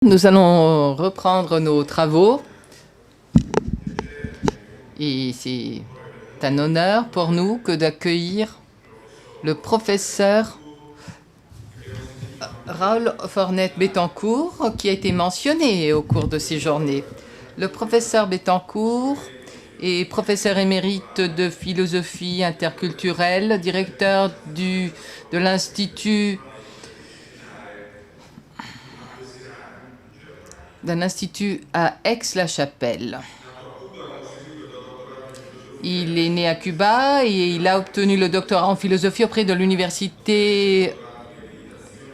Nous allons reprendre nos travaux et c'est un honneur pour nous que d'accueillir le professeur Raoul Fornet-Bettencourt qui a été mentionné au cours de ces journées. Le professeur Bettencourt est professeur émérite de philosophie interculturelle, directeur de l'Institut à Aix-la-Chapelle. Il est né à Cuba et il a obtenu le doctorat en philosophie auprès de l'université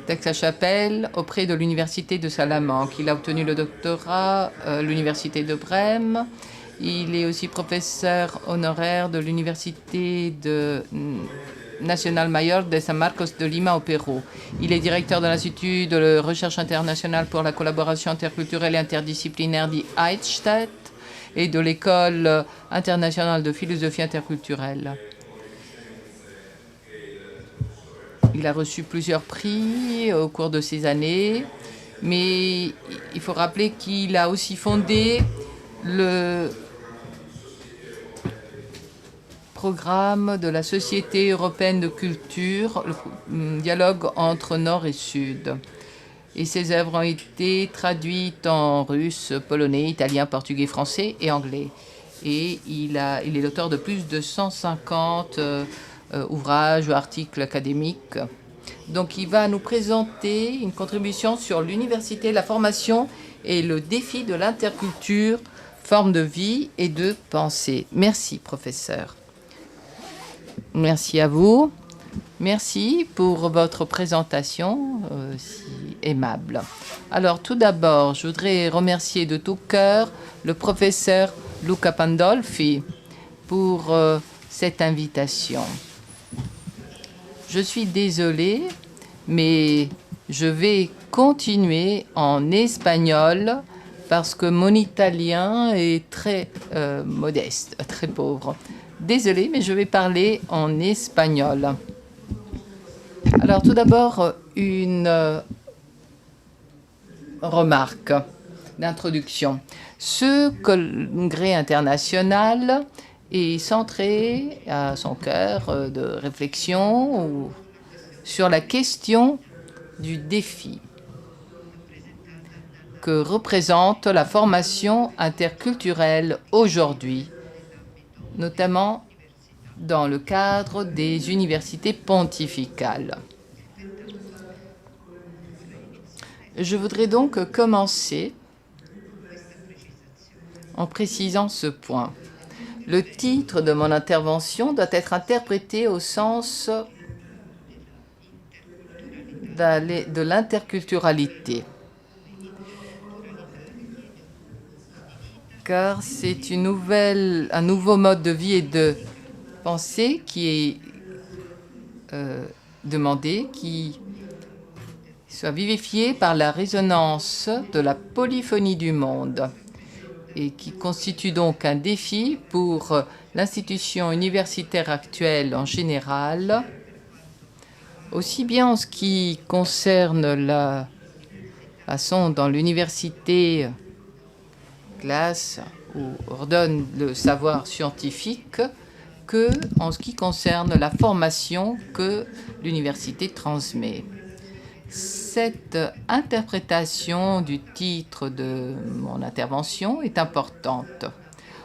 d'Aix-la-Chapelle, auprès de l'université de Salamanque. Il a obtenu le doctorat à l'université de Brême. Il est aussi professeur honoraire de l'université National Mayor de San Marcos de Lima au Pérou. Il est directeur de l'Institut de recherche internationale pour la collaboration interculturelle et interdisciplinaire d'Eichstätt et de l'École internationale de philosophie interculturelle. Il a reçu plusieurs prix au cours de ces années, mais il faut rappeler qu'il a aussi fondé le programme de la Société européenne de culture, le dialogue entre Nord et Sud. Et ses œuvres ont été traduites en russe, polonais, italien, portugais, français et anglais. Et il est l'auteur de plus de 150 ouvrages ou articles académiques. Donc il va nous présenter une contribution sur l'université, la formation et le défi de l'interculture, forme de vie et de pensée. Merci, professeur. Merci à vous. Merci pour votre présentation si aimable. Alors, tout d'abord, je voudrais remercier de tout cœur le professeur Luca Pandolfi pour cette invitation. Je suis désolée, mais je vais continuer en espagnol parce que mon italien est très modeste, très pauvre. Désolée, mais je vais parler en espagnol. Alors, tout d'abord, une remarque d'introduction. Ce congrès international est centré à son cœur de réflexion sur la question du défi que représente la formation interculturelle aujourd'hui, notamment dans le cadre des universités pontificales. Je voudrais donc commencer en précisant ce point. Le titre de mon intervention doit être interprété au sens de l'interculturalité, car c'est un nouveau mode de vie et de pensée qui est demandé, qui soit vivifié par la résonance de la polyphonie du monde et qui constitue donc un défi pour l'institution universitaire actuelle en général, aussi bien en ce qui concerne la façon dont l'université classe ou ordonne le savoir scientifique que en ce qui concerne la formation que l'université transmet. Cette interprétation du titre de mon intervention est importante.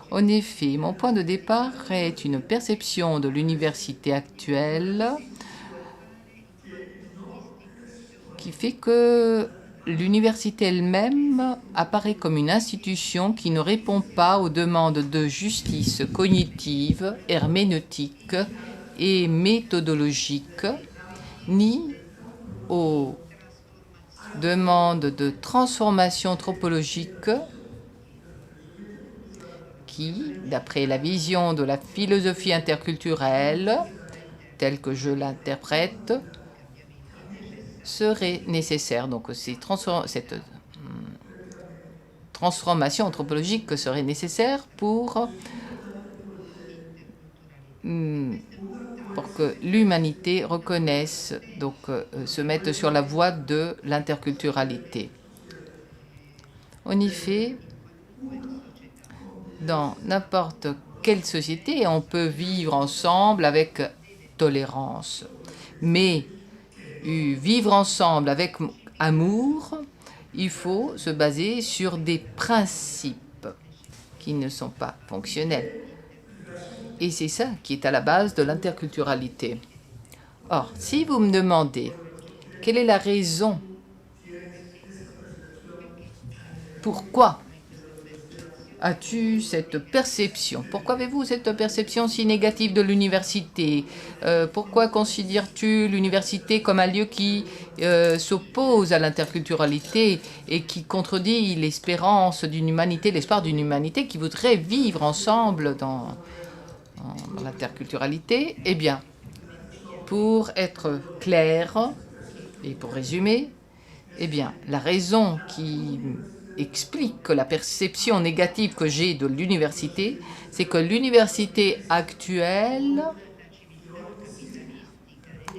En effet, mon point de départ est une perception de l'université actuelle qui fait que l'université elle-même apparaît comme une institution qui ne répond pas aux demandes de justice cognitive, herméneutique et méthodologique, ni aux demandes de transformation anthropologique qui, d'après la vision de la philosophie interculturelle, telle que je l'interprète, serait nécessaire. Donc cette transformation anthropologique serait nécessaire pour que l'humanité reconnaisse, donc se mette sur la voie de l'interculturalité. En effet, dans n'importe quelle société, on peut vivre ensemble avec tolérance. Mais vivre ensemble avec amour, il faut se baser sur des principes qui ne sont pas fonctionnels. Et c'est ça qui est à la base de l'interculturalité. Or, si vous me demandez quelle est la raison, pourquoi as-tu cette perception? Pourquoi avez-vous cette perception si négative de l'université? Pourquoi considères-tu l'université comme un lieu qui s'oppose à l'interculturalité et qui contredit l'espérance d'une humanité, l'espoir d'une humanité qui voudrait vivre ensemble dans l'interculturalité? Eh bien, pour être clair et pour résumer, eh bien, la raison qui explique que la perception négative que j'ai de l'université, c'est que l'université actuelle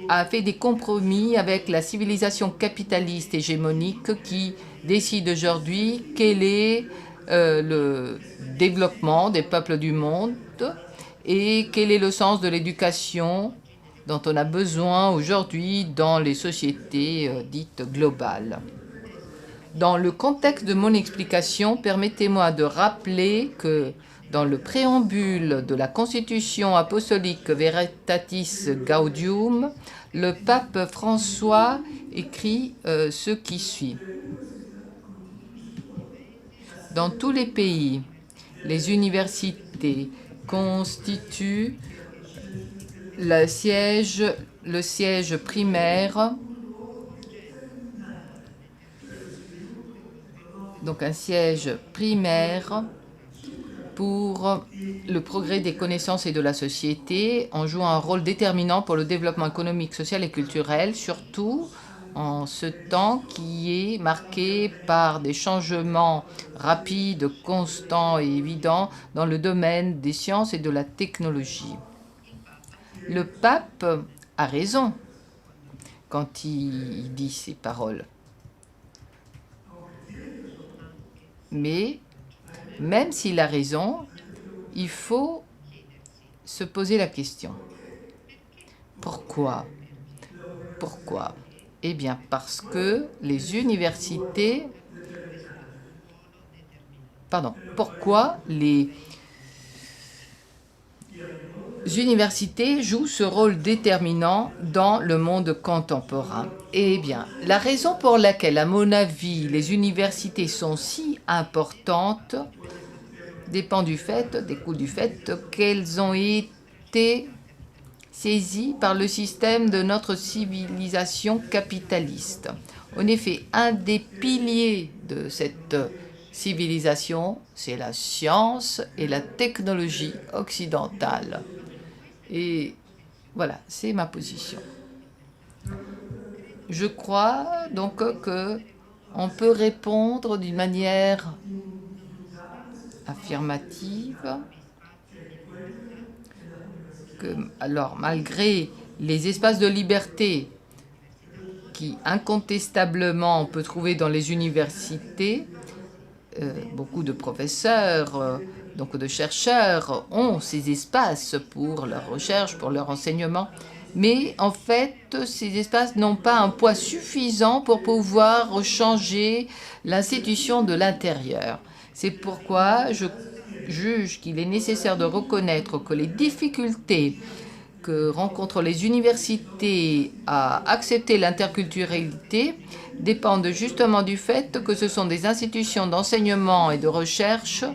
a fait des compromis avec la civilisation capitaliste hégémonique qui décide aujourd'hui quel est le développement des peuples du monde et quel est le sens de l'éducation dont on a besoin aujourd'hui dans les sociétés dites globales. Dans le contexte de mon explication, permettez-moi de rappeler que dans le préambule de la Constitution apostolique Veritatis Gaudium, le pape François écrit ce qui suit. Dans tous les pays, les universités constituent le siège primaire, donc un siège primaire pour le progrès des connaissances et de la société, en jouant un rôle déterminant pour le développement économique, social et culturel, surtout en ce temps qui est marqué par des changements rapides, constants et évidents dans le domaine des sciences et de la technologie. Le pape a raison quand il dit ces paroles. Mais même s'il a raison, il faut se poser la question. Pourquoi? Pourquoi? Eh bien, parce que les universités... Pardon. Pourquoi les universités jouent ce rôle déterminant dans le monde contemporain? Eh bien, la raison pour laquelle, à mon avis, les universités sont si importantes dépend du fait qu'elles ont été saisies par le système de notre civilisation capitaliste. En effet, un des piliers de cette civilisation, c'est la science et la technologie occidentale. Et voilà, c'est ma position. Je crois donc qu'on peut répondre d'une manière affirmative que, alors, malgré les espaces de liberté qui incontestablement on peut trouver dans les universités, beaucoup de professeurs, donc de chercheurs ont ces espaces pour leur recherche, pour leur enseignement, mais en fait, ces espaces n'ont pas un poids suffisant pour pouvoir changer l'institution de l'intérieur. C'est pourquoi je juge qu'il est nécessaire de reconnaître que les difficultés que rencontrent les universités à accepter l'interculturalité dépendent justement du fait que ce sont des institutions d'enseignement et de recherche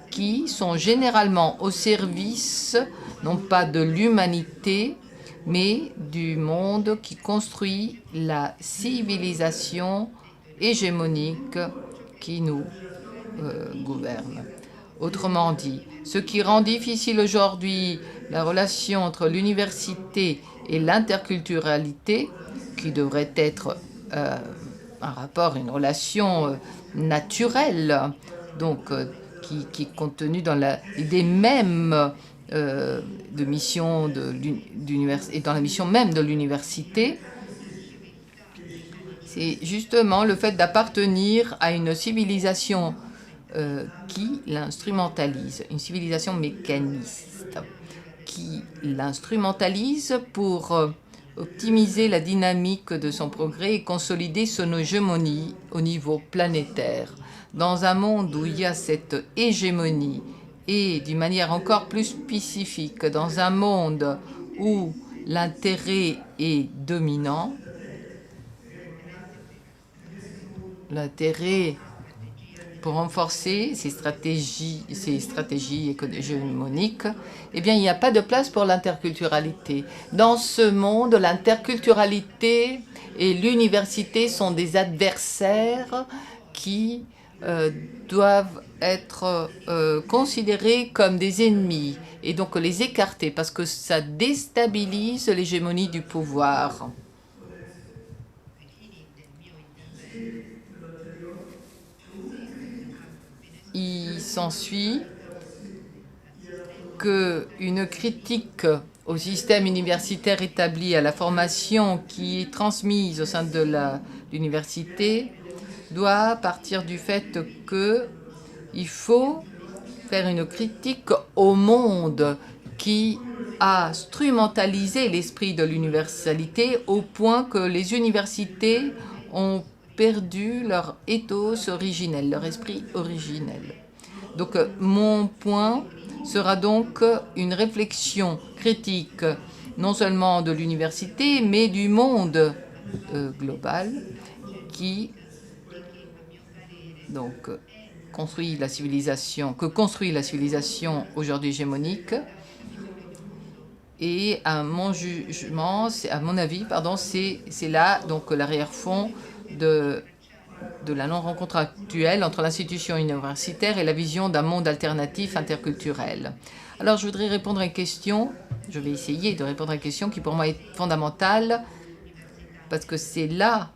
qui sont généralement au service, non pas de l'humanité, mais du monde qui construit la civilisation hégémonique qui nous gouverne. Autrement dit, ce qui rend difficile aujourd'hui la relation entre l'université et l'interculturalité, qui devrait être un rapport, une relation naturelle, donc qui est contenue dans l'idée même de mission et dans la mission même de l'université, c'est justement le fait d'appartenir à une civilisation qui l'instrumentalise, une civilisation mécaniste, qui l'instrumentalise pour optimiser la dynamique de son progrès et consolider son hégémonie au niveau planétaire. Dans un monde où il y a cette hégémonie et d'une manière encore plus spécifique, dans un monde où l'intérêt est dominant, l'intérêt pour renforcer ces stratégies hégémoniques, eh bien, il n'y a pas de place pour l'interculturalité. Dans ce monde, l'interculturalité et l'université sont des adversaires qui doivent être considérés comme des ennemis et donc les écarter parce que ça déstabilise l'hégémonie du pouvoir. Il s'ensuit qu'une critique au système universitaire établi, à la formation qui est transmise au sein de l'université, doit partir du fait qu'il faut faire une critique au monde qui a instrumentalisé l'esprit de l'universalité au point que les universités ont perdu leur ethos originel, leur esprit originel. Donc mon point sera donc une réflexion critique non seulement de l'université mais du monde global qui donc construit la civilisation aujourd'hui hégémonique. Et à mon jugement, à mon avis, pardon, c'est là donc l'arrière-fond de la non-rencontre actuelle entre l'institution universitaire et la vision d'un monde alternatif interculturel. Alors, je voudrais répondre à une question, je vais essayer de répondre à une question qui pour moi est fondamentale, parce que c'est là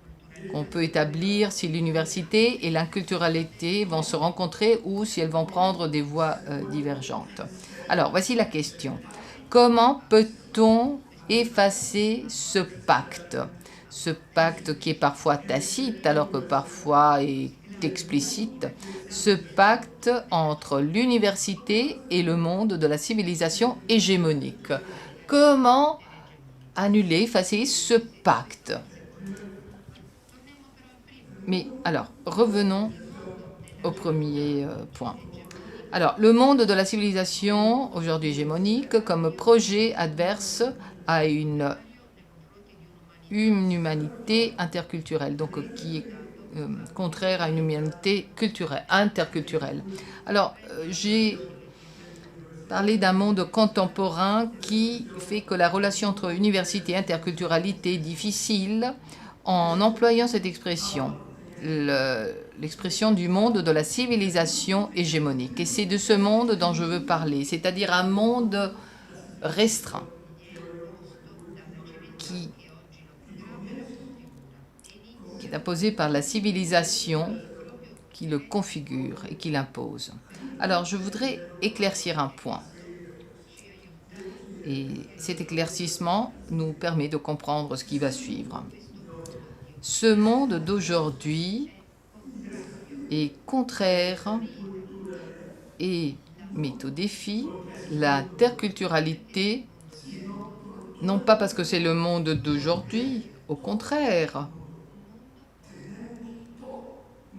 qu'on peut établir si l'université et l'inculturalité vont se rencontrer ou si elles vont prendre des voies divergentes. Alors, voici la question. Comment peut-on effacer ce pacte qui est parfois tacite alors que parfois est explicite, ce pacte entre l'université et le monde de la civilisation hégémonique? Comment annuler, effacer ce pacte? Mais alors, revenons au premier point. Alors, le monde de la civilisation, aujourd'hui hégémonique, comme projet adverse à une humanité interculturelle, donc qui est contraire à une humanité interculturelle. Alors, j'ai parlé d'un monde contemporain qui fait que la relation entre université et interculturalité est difficile en employant cette expression. L'expression du monde de la civilisation hégémonique. Et c'est de ce monde dont je veux parler, c'est-à-dire un monde restreint qui est imposé par la civilisation qui le configure et qui l'impose. Alors, je voudrais éclaircir un point. Et cet éclaircissement nous permet de comprendre ce qui va suivre. Ce monde d'aujourd'hui est contraire et met au défi l'interculturalité, non pas parce que c'est le monde d'aujourd'hui, au contraire,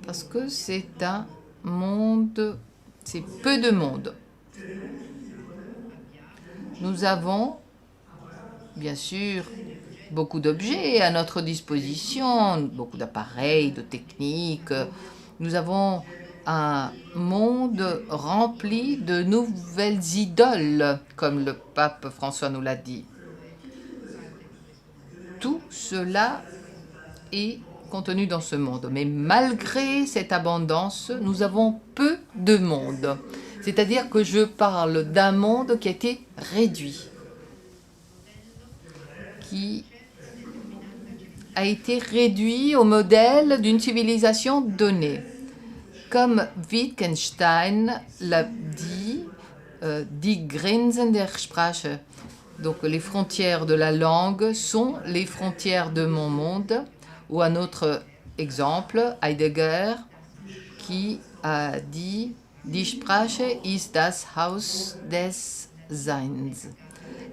parce que c'est un monde, c'est peu de monde. Nous avons, bien sûr, beaucoup d'objets à notre disposition, beaucoup d'appareils, de techniques. Nous avons un monde rempli de nouvelles idoles, comme le pape François nous l'a dit. Tout cela est contenu dans ce monde. Mais malgré cette abondance, nous avons peu de monde. C'est-à-dire que je parle d'un monde qui a été réduit, qui a été réduit au modèle d'une civilisation donnée. Comme Wittgenstein l'a dit, die Grenzen der Sprache, donc les frontières de la langue sont les frontières de mon monde, ou un autre exemple, Heidegger, qui a dit Die Sprache ist das Haus des Seins.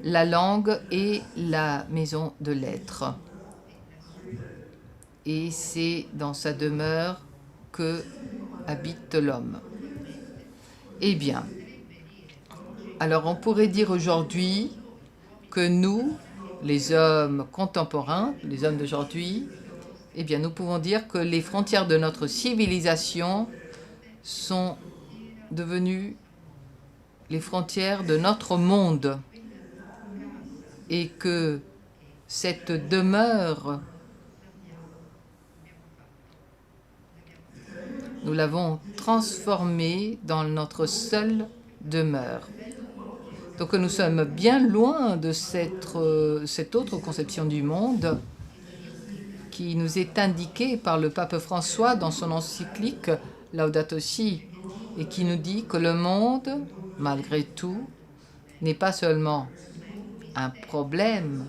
La langue est la maison de l'être. Et c'est dans sa demeure que habite l'homme. Eh bien, alors on pourrait dire aujourd'hui que nous, les hommes contemporains, les hommes d'aujourd'hui, eh bien nous pouvons dire que les frontières de notre civilisation sont devenues les frontières de notre monde et que cette demeure, nous l'avons transformée dans notre seule demeure. Donc nous sommes bien loin de cette autre conception du monde qui nous est indiquée par le pape François dans son encyclique Laudato Si, et qui nous dit que le monde, malgré tout, n'est pas seulement un problème,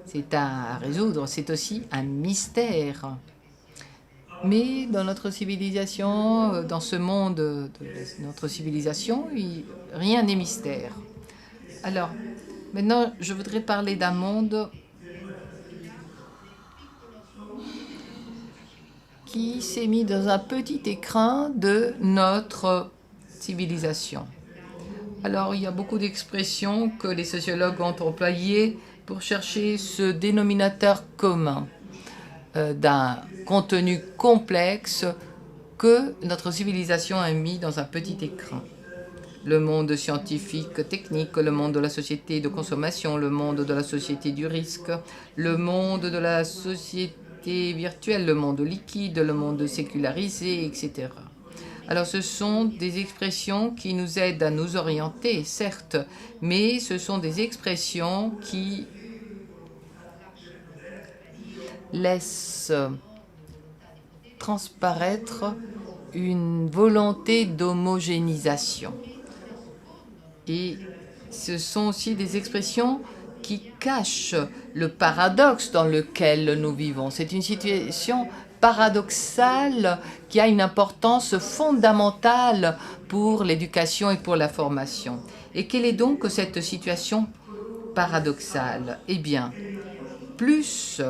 c'est à résoudre, c'est aussi un mystère. Mais dans notre civilisation, dans ce monde de notre civilisation, rien n'est mystère. Alors, maintenant, je voudrais parler d'un monde qui s'est mis dans un petit écrin de notre civilisation. Alors, il y a beaucoup d'expressions que les sociologues ont employées pour chercher ce dénominateur commun d'un contenu complexe que notre civilisation a mis dans un petit écran. Le monde scientifique, technique, le monde de la société de consommation, le monde de la société du risque, le monde de la société virtuelle, le monde liquide, le monde sécularisé, etc. Alors ce sont des expressions qui nous aident à nous orienter, certes, mais ce sont des expressions qui laissent transparaître une volonté d'homogénéisation. Et ce sont aussi des expressions qui cachent le paradoxe dans lequel nous vivons. C'est une situation paradoxale qui a une importance fondamentale pour l'éducation et pour la formation. Et quelle est donc cette situation paradoxale? Eh bien, plus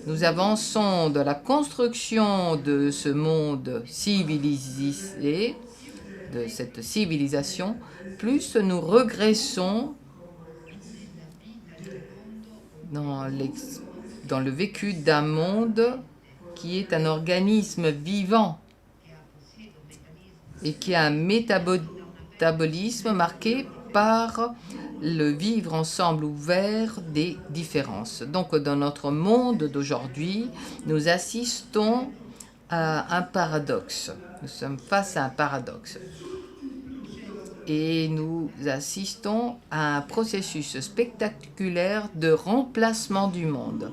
nous avançons dans la construction de ce monde civilisé, de cette civilisation, plus nous régressons dans le vécu d'un monde qui est un organisme vivant et qui a un métabolisme marqué par le vivre ensemble ouvert des différences. Donc dans notre monde d'aujourd'hui, nous assistons à un paradoxe. Nous sommes face à un paradoxe. Et nous assistons à un processus spectaculaire de remplacement du monde.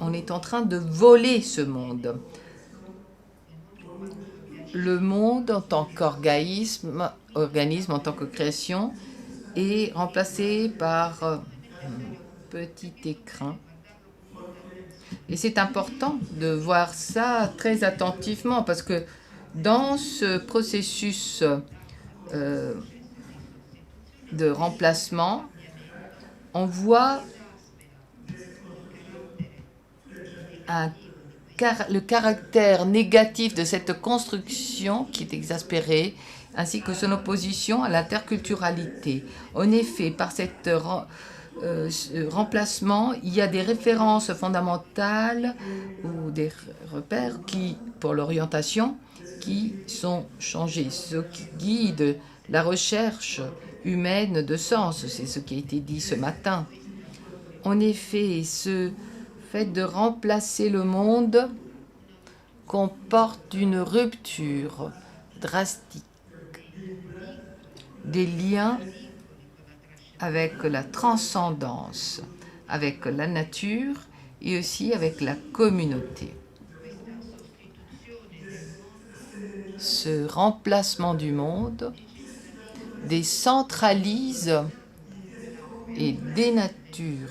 On est en train de voler ce monde. Le monde en tant qu'organisme, en tant que création, est remplacé par un petit écrin. Et c'est important de voir ça très attentivement parce que dans ce processus de remplacement, on voit le caractère négatif de cette construction qui est exaspérée, ainsi que son opposition à l'interculturalité. En effet, par cet remplacement, il y a des références fondamentales ou des repères qui, pour l'orientation, qui sont changés, ce qui guide la recherche humaine de sens. C'est ce qui a été dit ce matin. En effet, ce fait de remplacer le monde comporte une rupture drastique des liens avec la transcendance, avec la nature et aussi avec la communauté. Ce remplacement du monde décentralise et dénature,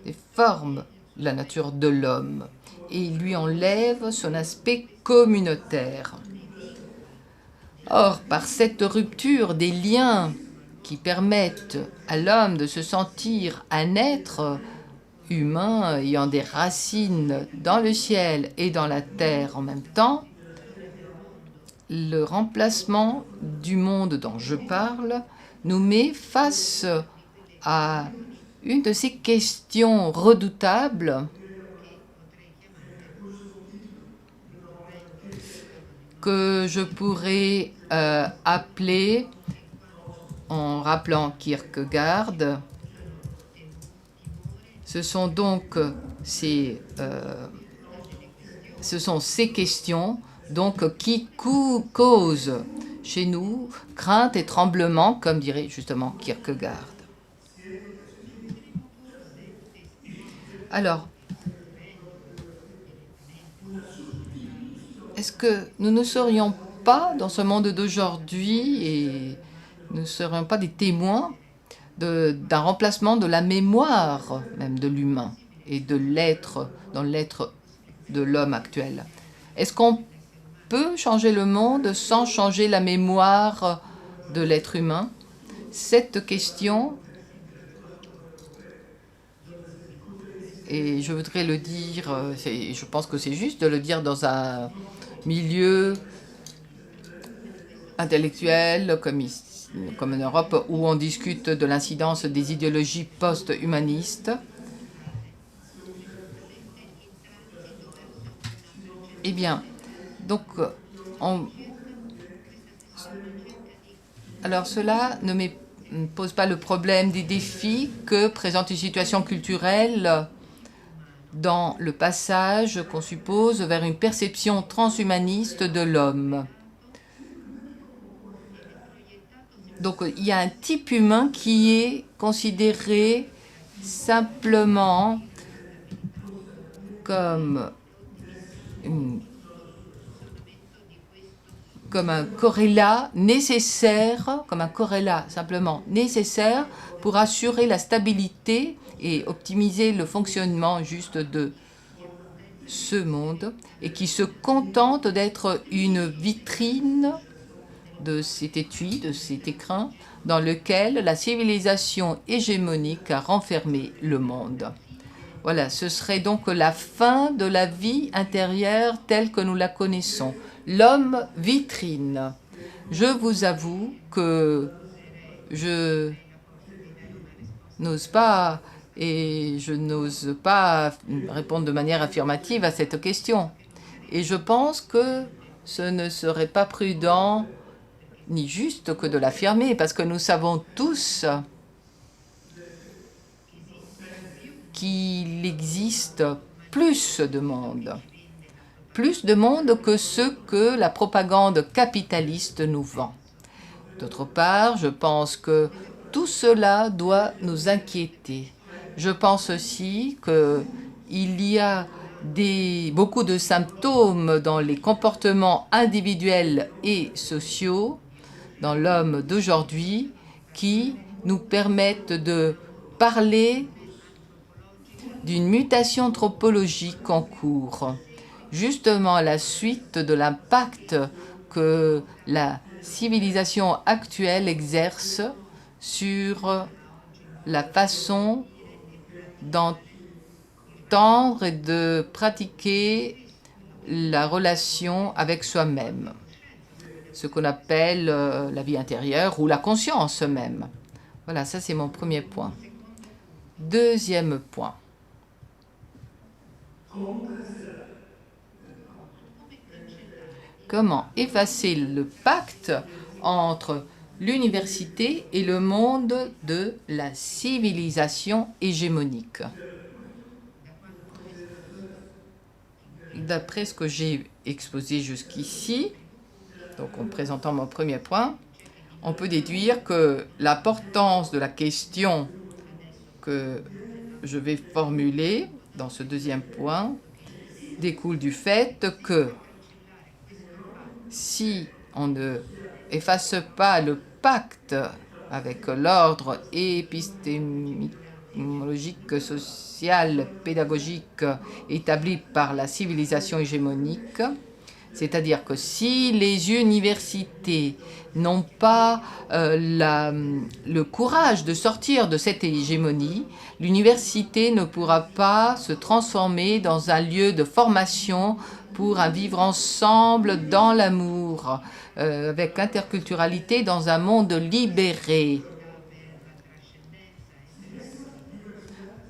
déforme la nature de l'homme et lui enlève son aspect communautaire. Or, par cette rupture des liens qui permettent à l'homme de se sentir un être humain ayant des racines dans le ciel et dans la terre en même temps, le remplacement du monde dont je parle nous met face à une de ces questions redoutables que je pourrais appeler, en rappelant Kierkegaard, ce sont donc ces questions donc, qui causent chez nous crainte et tremblement, comme dirait justement Kierkegaard. Alors, est-ce que nous ne serions pas, dans ce monde d'aujourd'hui, et nous ne serions pas des témoins d'un remplacement de la mémoire même de l'humain et de l'être, dans l'être de l'homme actuel? Est-ce qu'on peut changer le monde sans changer la mémoire de l'être humain? Cette question, et je voudrais le dire, je pense que c'est juste de le dire dans un milieu intellectuel comme en Europe, où on discute de l'incidence des idéologies post-humanistes. Eh bien, donc, alors cela ne pose pas le problème des défis que présente une situation culturelle dans le passage qu'on suppose vers une perception transhumaniste de l'homme. Donc il y a un type humain qui est considéré simplement comme un corrélat nécessaire, comme un corrélat simplement nécessaire pour assurer la stabilité et optimiser le fonctionnement juste de ce monde, et qui se contente d'être une vitrine de cet étui, de cet écrin, dans lequel la civilisation hégémonique a renfermé le monde. Voilà, ce serait donc la fin de la vie intérieure telle que nous la connaissons. L'homme vitrine. Je vous avoue que je n'ose pas, et je n'ose pas répondre de manière affirmative à cette question. Et je pense que ce ne serait pas prudent ni juste que de l'affirmer, parce que nous savons tous qu'il existe plus de monde que ce que la propagande capitaliste nous vend. D'autre part, je pense que tout cela doit nous inquiéter. Je pense aussi qu'il y a beaucoup de symptômes dans les comportements individuels et sociaux dans l'homme d'aujourd'hui qui nous permettent de parler d'une mutation anthropologique en cours, justement à la suite de l'impact que la civilisation actuelle exerce sur la façon d'entendre et de pratiquer la relation avec soi-même, ce qu'on appelle la vie intérieure ou la conscience même. Voilà, ça c'est mon premier point. Deuxième point. Comment effacer le pacte entre l'université et le monde de la civilisation hégémonique? D'après ce que j'ai exposé jusqu'ici, donc en présentant mon premier point, on peut déduire que l'importance de la question que je vais formuler dans ce deuxième point découle du fait que si on ne efface pas le pacte avec l'ordre épistémologique, social, pédagogique établi par la civilisation hégémonique, C'est-à-dire que si les universités n'ont pas le courage de sortir de cette hégémonie, l'université ne pourra pas se transformer dans un lieu de formation pour un vivre ensemble dans l'amour, avec interculturalité dans un monde libéré.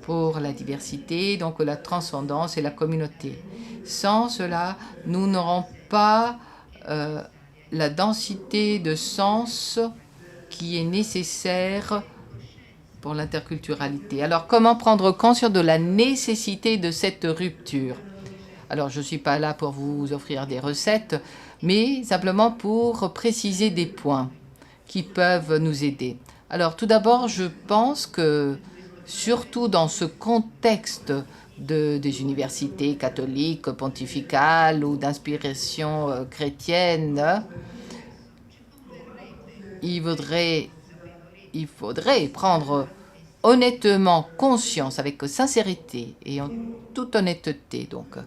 Pour la diversité, donc la transcendance et la communauté. Sans cela, nous n'aurons pas la densité de sens qui est nécessaire pour l'interculturalité. Alors, comment prendre conscience de la nécessité de cette rupture? Alors, je ne suis pas là pour vous offrir des recettes, mais simplement pour préciser des points qui peuvent nous aider. Alors, tout d'abord, je pense que surtout dans ce contexte des universités catholiques, pontificales ou d'inspiration chrétienne, il faudrait prendre honnêtement conscience, avec sincérité et en toute honnêteté, donc,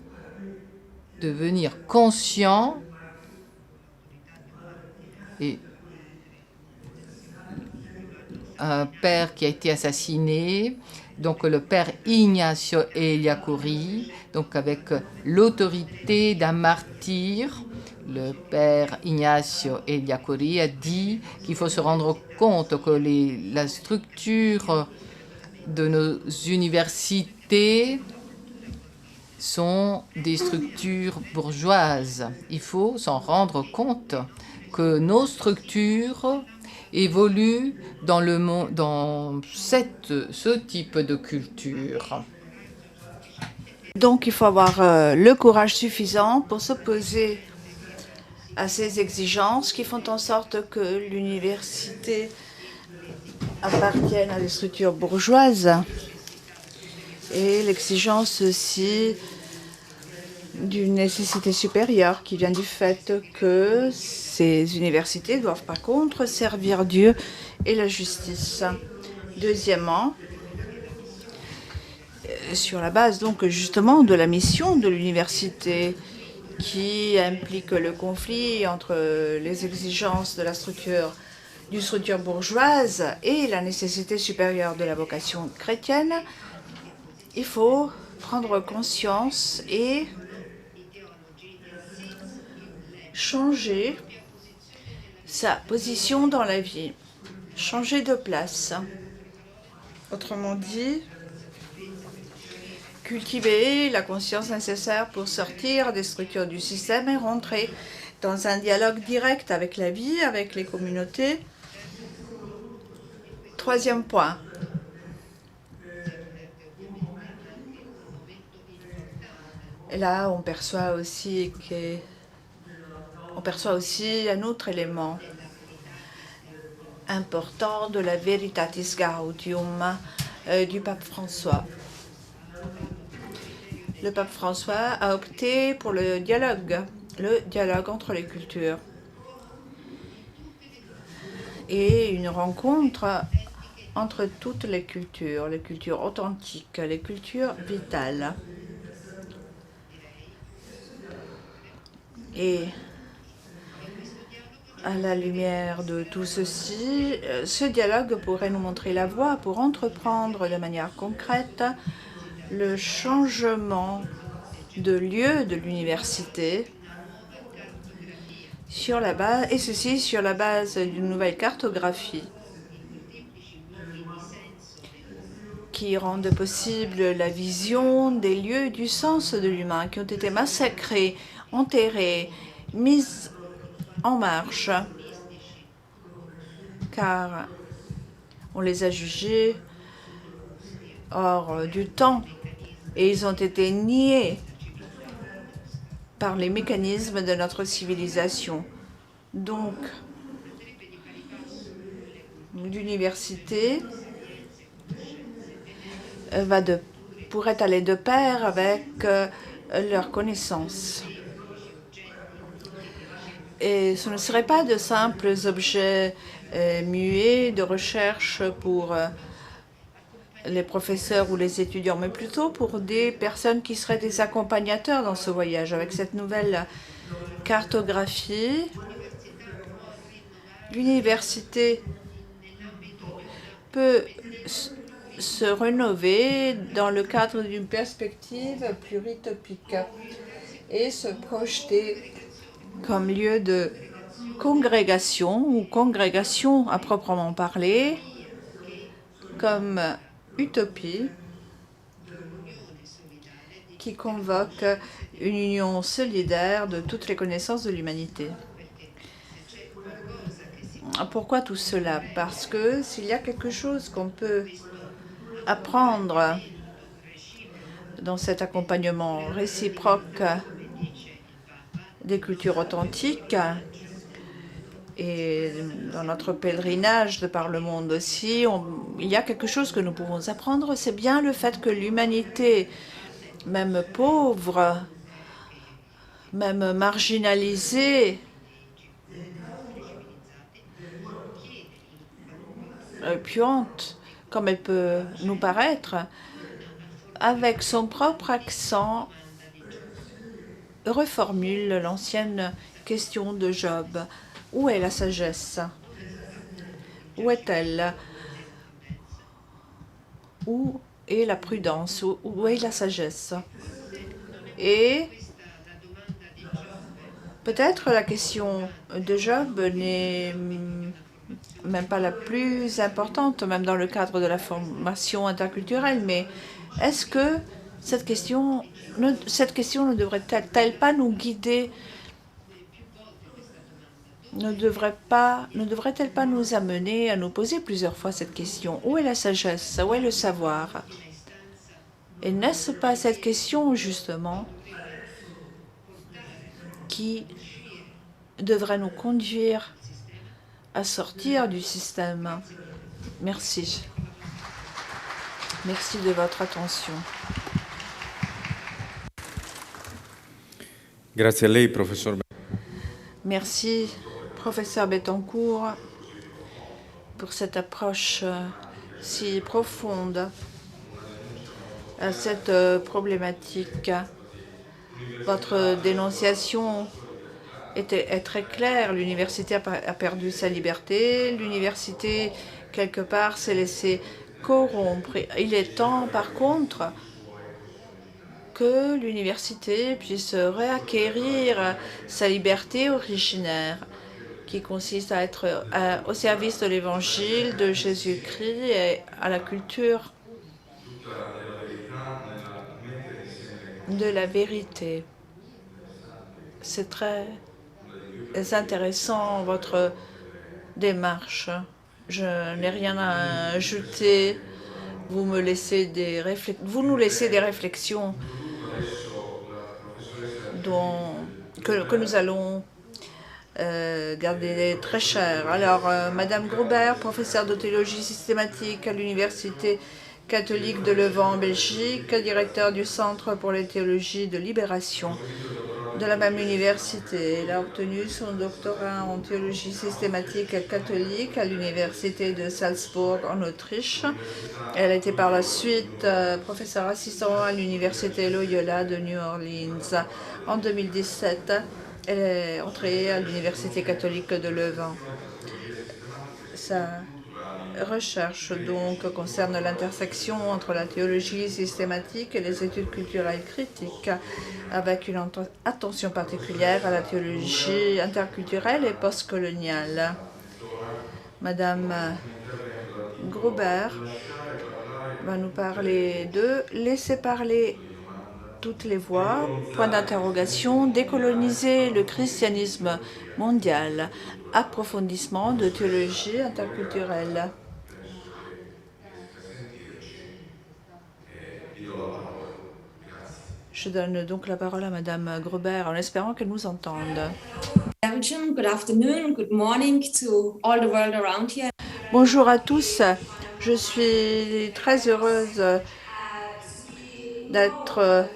devenir conscient et un père qui a été assassiné, donc le père Ignacio Ellacurí, donc avec l'autorité d'un martyr. Le père Ignacio Ellacurí a dit qu'il faut se rendre compte que la structure de nos universités sont des structures bourgeoises. Il faut s'en rendre compte que nos structures évoluent dans le monde, dans ce type de culture. Donc il faut avoir le courage suffisant pour s'opposer à ces exigences qui font en sorte que l'université appartienne à des structures bourgeoises, et l'exigence aussi d'une nécessité supérieure qui vient du fait que ces universités doivent par contre servir Dieu et la justice. Deuxièmement, sur la base donc justement de la mission de l'université qui implique le conflit entre les exigences de la structure bourgeoise et la nécessité supérieure de la vocation chrétienne, il faut prendre conscience et changer sa position dans la vie, changer de place. Autrement dit, cultiver la conscience nécessaire pour sortir des structures du système et rentrer dans un dialogue direct avec la vie, avec les communautés. Troisième point. Et là, on perçoit aussi un autre élément important de la Veritatis Gaudium du pape François. Le pape François a opté pour le dialogue entre les cultures et une rencontre entre toutes les cultures authentiques, les cultures vitales. Et à la lumière de tout ceci, ce dialogue pourrait nous montrer la voie pour entreprendre de manière concrète le changement de lieu de l'université sur la base d'une nouvelle cartographie qui rende possible la vision des lieux du sens de l'humain qui ont été massacrés, enterrés, mis en marche, car on les a jugés hors du temps et ils ont été niés par les mécanismes de notre civilisation. Donc, l'université pourrait aller de pair avec leur connaissance. Et ce ne serait pas de simples objets muets de recherche pour les professeurs ou les étudiants, mais plutôt pour des personnes qui seraient des accompagnateurs dans ce voyage. Avec cette nouvelle cartographie. L'université peut se rénover dans le cadre d'une perspective pluritopique et se projeter comme lieu de congrégation ou congrégation à proprement parler, comme utopie qui convoque une union solidaire de toutes les connaissances de l'humanité. Pourquoi tout cela? Parce que s'il y a quelque chose qu'on peut apprendre dans cet accompagnement réciproque des cultures authentiques et dans notre pèlerinage de par le monde aussi, il y a quelque chose que nous pouvons apprendre, c'est bien le fait que l'humanité, même pauvre, même marginalisée, puante, comme elle peut nous paraître, avec son propre accent, reformule l'ancienne question de Job. Où est la sagesse? Où est-elle? Où est la prudence? Où est la sagesse? Et peut-être la question de Job n'est même pas la plus importante, même dans le cadre de la formation interculturelle, mais est-ce que cette question ne devrait-elle pas nous guider, ne devrait-elle pas nous amener à nous poser plusieurs fois cette question? Où est la sagesse? Où est le savoir? Et n'est-ce pas cette question, justement, qui devrait nous conduire à sortir du système? Merci. Merci de votre attention. Grazie a lei, professor. Merci, professeur Bettencourt, pour cette approche si profonde à cette problématique. Votre dénonciation est très claire. L'université a perdu sa liberté. L'université, quelque part, s'est laissée corrompre. Il est temps, par contre, que l'université puisse réacquérir sa liberté originaire, qui consiste à être au service de l'évangile de Jésus-Christ et à la culture de la vérité. C'est très intéressant, votre démarche. Je n'ai rien à ajouter. Vous nous laissez des réflexions que nous allons garder très chères. Alors, Madame Grobert, professeure de théologie systématique à l'Université catholique de Leuven en Belgique, directeur du Centre pour les théologies de libération de la même université. Elle a obtenu son doctorat en théologie systématique catholique à l'Université de Salzbourg en Autriche. Elle a été par la suite professeure assistant à l'Université Loyola de New Orleans. En 2017, elle est entrée à l'Université catholique de Leuven. Sa recherche donc concerne l'intersection entre la théologie systématique et les études culturelles critiques, avec une attention particulière à la théologie interculturelle et postcoloniale. Madame Grobert va nous parler de laisser parler toutes les voix, point d'interrogation, décoloniser le christianisme mondial, approfondissement de théologie interculturelle. Je donne donc la parole à Madame Grobert en espérant qu'elle nous entende. Good afternoon, good morning to all the world around here. Bonjour à tous, je suis très heureuse d'être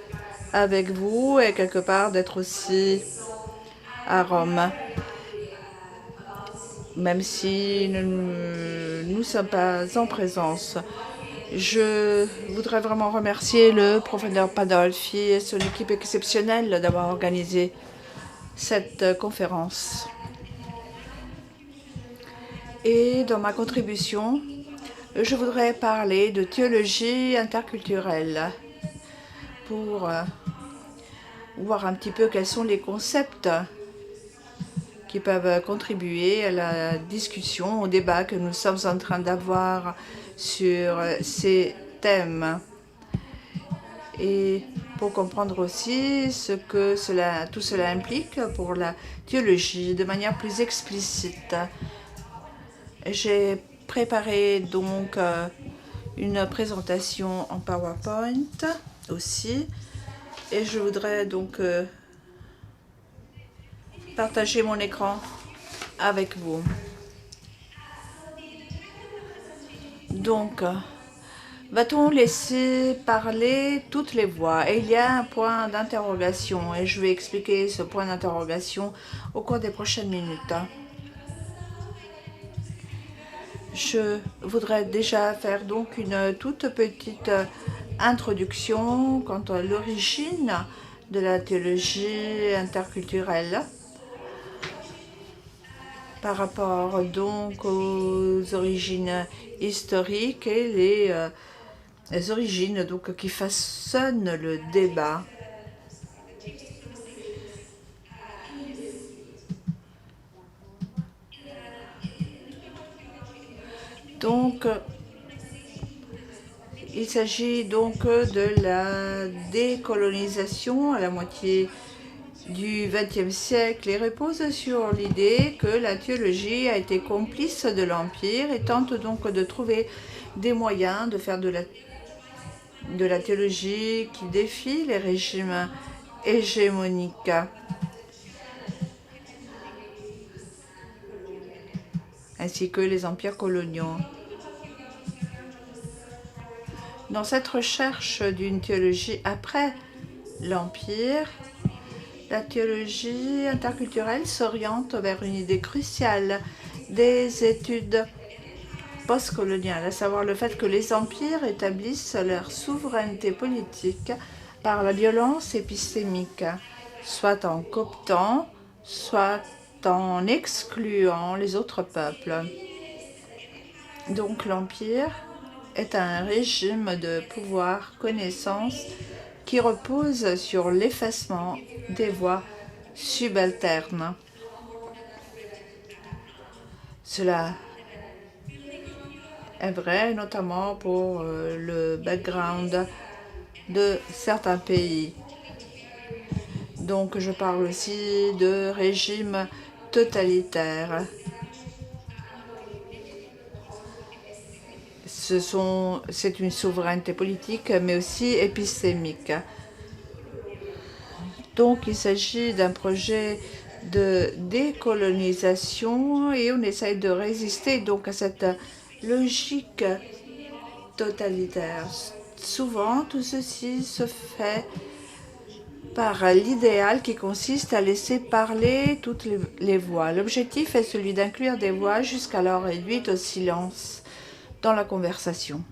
avec vous et quelque part d'être aussi à Rome, même si nous ne sommes pas en présence. Je voudrais vraiment remercier le professeur Pandolfi et son équipe exceptionnelle d'avoir organisé cette conférence. Et dans ma contribution, je voudrais parler de théologie interculturelle pour voir un petit peu quels sont les concepts qui peuvent contribuer à la discussion, au débat que nous sommes en train d'avoir sur ces thèmes. Et pour comprendre aussi ce que tout cela implique pour la théologie de manière plus explicite. J'ai préparé donc une présentation en PowerPoint aussi. Et je voudrais donc partager mon écran avec vous. Donc, va-t-on laisser parler toutes les voix? Et il y a un point d'interrogation et je vais expliquer ce point d'interrogation au cours des prochaines minutes. Je voudrais déjà faire donc une toute petite introduction quant à l'origine de la théologie interculturelle par rapport donc aux origines historiques et les origines donc qui façonnent le débat. Donc, il s'agit donc de la décolonisation à la moitié du XXe siècle et repose sur l'idée que la théologie a été complice de l'Empire et tente donc de trouver des moyens de faire de la théologie qui défie les régimes hégémoniques. Ainsi que les empires coloniaux. Dans cette recherche d'une théologie après l'Empire, la théologie interculturelle s'oriente vers une idée cruciale des études postcoloniales, à savoir le fait que les empires établissent leur souveraineté politique par la violence épistémique, soit en cooptant, soit en excluant les autres peuples. Donc l'Empire est un régime de pouvoir, connaissance, qui repose sur l'effacement des voix subalternes. Cela est vrai notamment pour le background de certains pays. Donc je parle aussi de régimes totalitaires. C'est une souveraineté politique, mais aussi épistémique. Donc, il s'agit d'un projet de décolonisation et on essaye de résister donc à cette logique totalitaire. Souvent, tout ceci se fait par l'idéal qui consiste à laisser parler toutes les voix. L'objectif est celui d'inclure des voix jusqu'alors réduites au silence dans la conversation.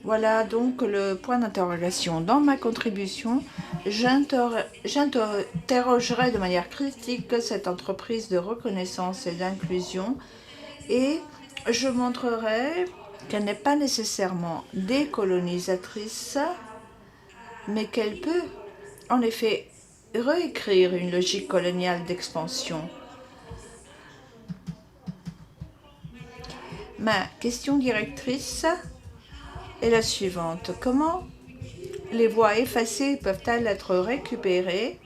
Voilà donc le point d'interrogation. Dans ma contribution, j'interrogerai de manière critique cette entreprise de reconnaissance et d'inclusion et je montrerai qu'elle n'est pas nécessairement décolonisatrice, mais qu'elle peut en effet réécrire une logique coloniale d'expansion. Ma question directrice est la suivante. Comment les voix effacées peuvent-elles être récupérées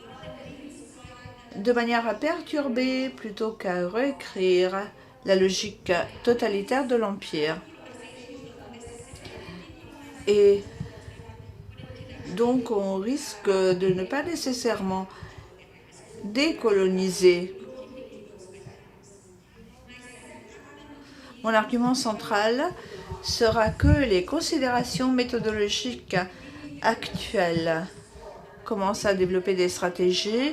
de manière à perturber plutôt qu'à réécrire la logique totalitaire de l'Empire? Et donc on risque de ne pas nécessairement décoloniser. Mon argument central sera que les considérations méthodologiques actuelles commencent à développer des stratégies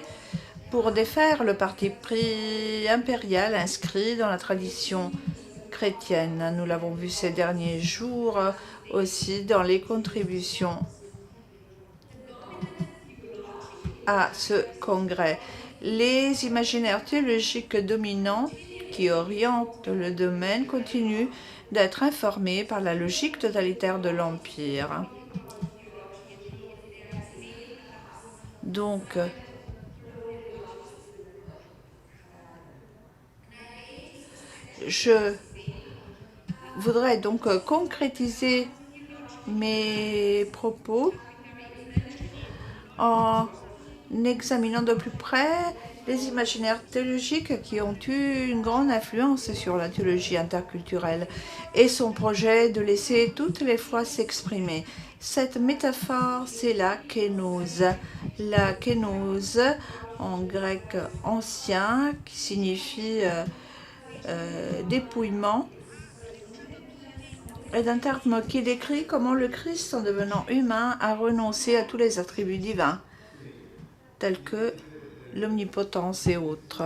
pour défaire le parti pris impérial inscrit dans la tradition chrétienne. Nous l'avons vu ces derniers jours aussi dans les contributions. à ce congrès. Les imaginaires théologiques dominants qui orientent le domaine continuent d'être informés par la logique totalitaire de l'Empire. Donc, je voudrais donc concrétiser mes propos en examinant de plus près les imaginaires théologiques qui ont eu une grande influence sur la théologie interculturelle et son projet de laisser toutes les foi s'exprimer. Cette métaphore, c'est la kénose. La kénose, en grec ancien, qui signifie dépouillement, est un terme qui décrit comment le Christ, en devenant humain, a renoncé à tous les attributs divins, tels que l'omnipotence et autres.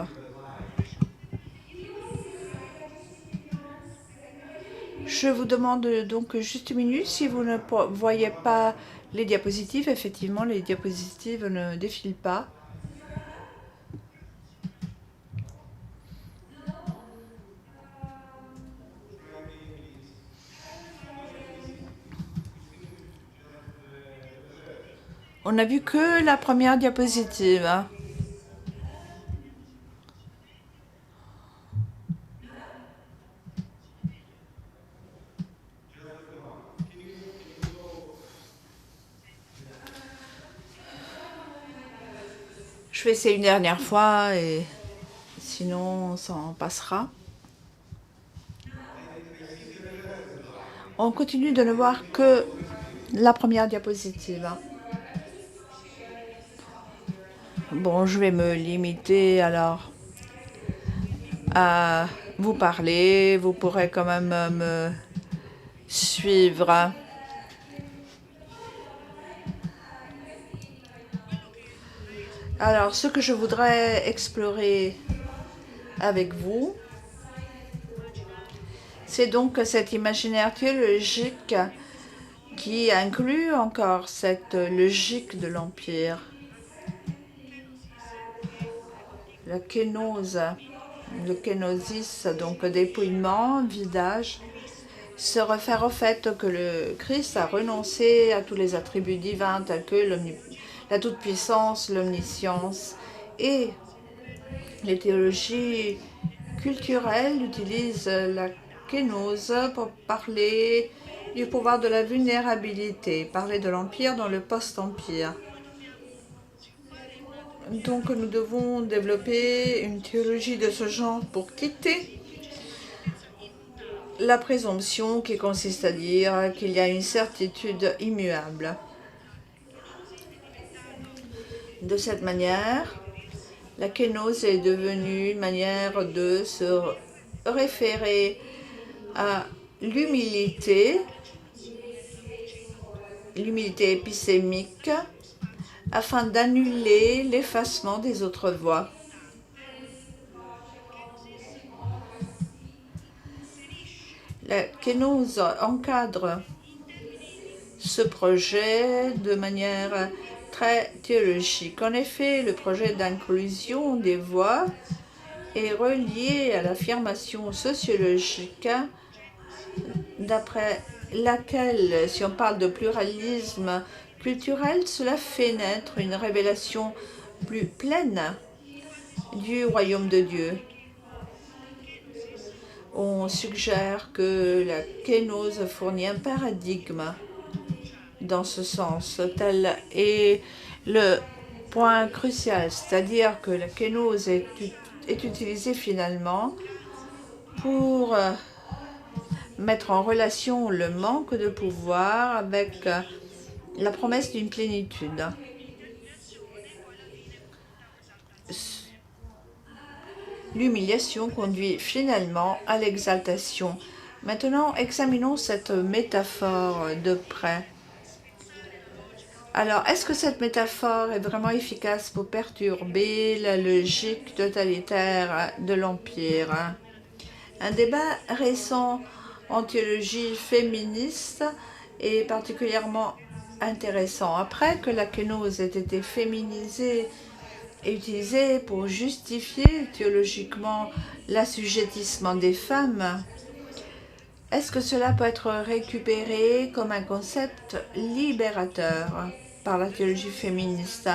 Je vous demande donc juste une minute. Si vous ne voyez pas les diapositives, effectivement, les diapositives ne défilent pas. On n'a vu que la première diapositive. Je vais essayer une dernière fois et sinon on s'en passera. On continue de ne voir que la première diapositive. Bon, je vais me limiter alors à vous parler. Vous pourrez quand même me suivre. Alors, ce que je voudrais explorer avec vous, c'est donc cet imaginaire théologique qui inclut encore cette logique de l'Empire. La kénose, le kénosis, donc dépouillement, vidage, se réfère au fait que le Christ a renoncé à tous les attributs divins tels que la toute-puissance, l'omniscience, et les théologies culturelles utilisent la kénose pour parler du pouvoir de la vulnérabilité, parler de l'Empire dans le post-Empire. Donc nous devons développer une théologie de ce genre pour quitter la présomption qui consiste à dire qu'il y a une certitude immuable. De cette manière, la kénose est devenue une manière de se référer à l'humilité épistémique, afin d'annuler l'effacement des autres voies. La kénose encadre ce projet de manière très théologique. En effet, le projet d'inclusion des voix est relié à l'affirmation sociologique d'après laquelle, si on parle de pluralisme culturel, cela fait naître une révélation plus pleine du royaume de Dieu. On suggère que la kénose fournit un paradigme dans ce sens. Tel est le point crucial, c'est-à-dire que la kénose est utilisée finalement pour mettre en relation le manque de pouvoir avec la promesse d'une plénitude. L'humiliation conduit finalement à l'exaltation. Maintenant, examinons cette métaphore de près. Alors, est-ce que cette métaphore est vraiment efficace pour perturber la logique totalitaire de l'Empire? Un débat récent en théologie féministe est particulièrement intéressant. Après que la kénose ait été féminisée et utilisée pour justifier théologiquement l'assujettissement des femmes, est-ce que cela peut être récupéré comme un concept libérateur par la théologie féministe?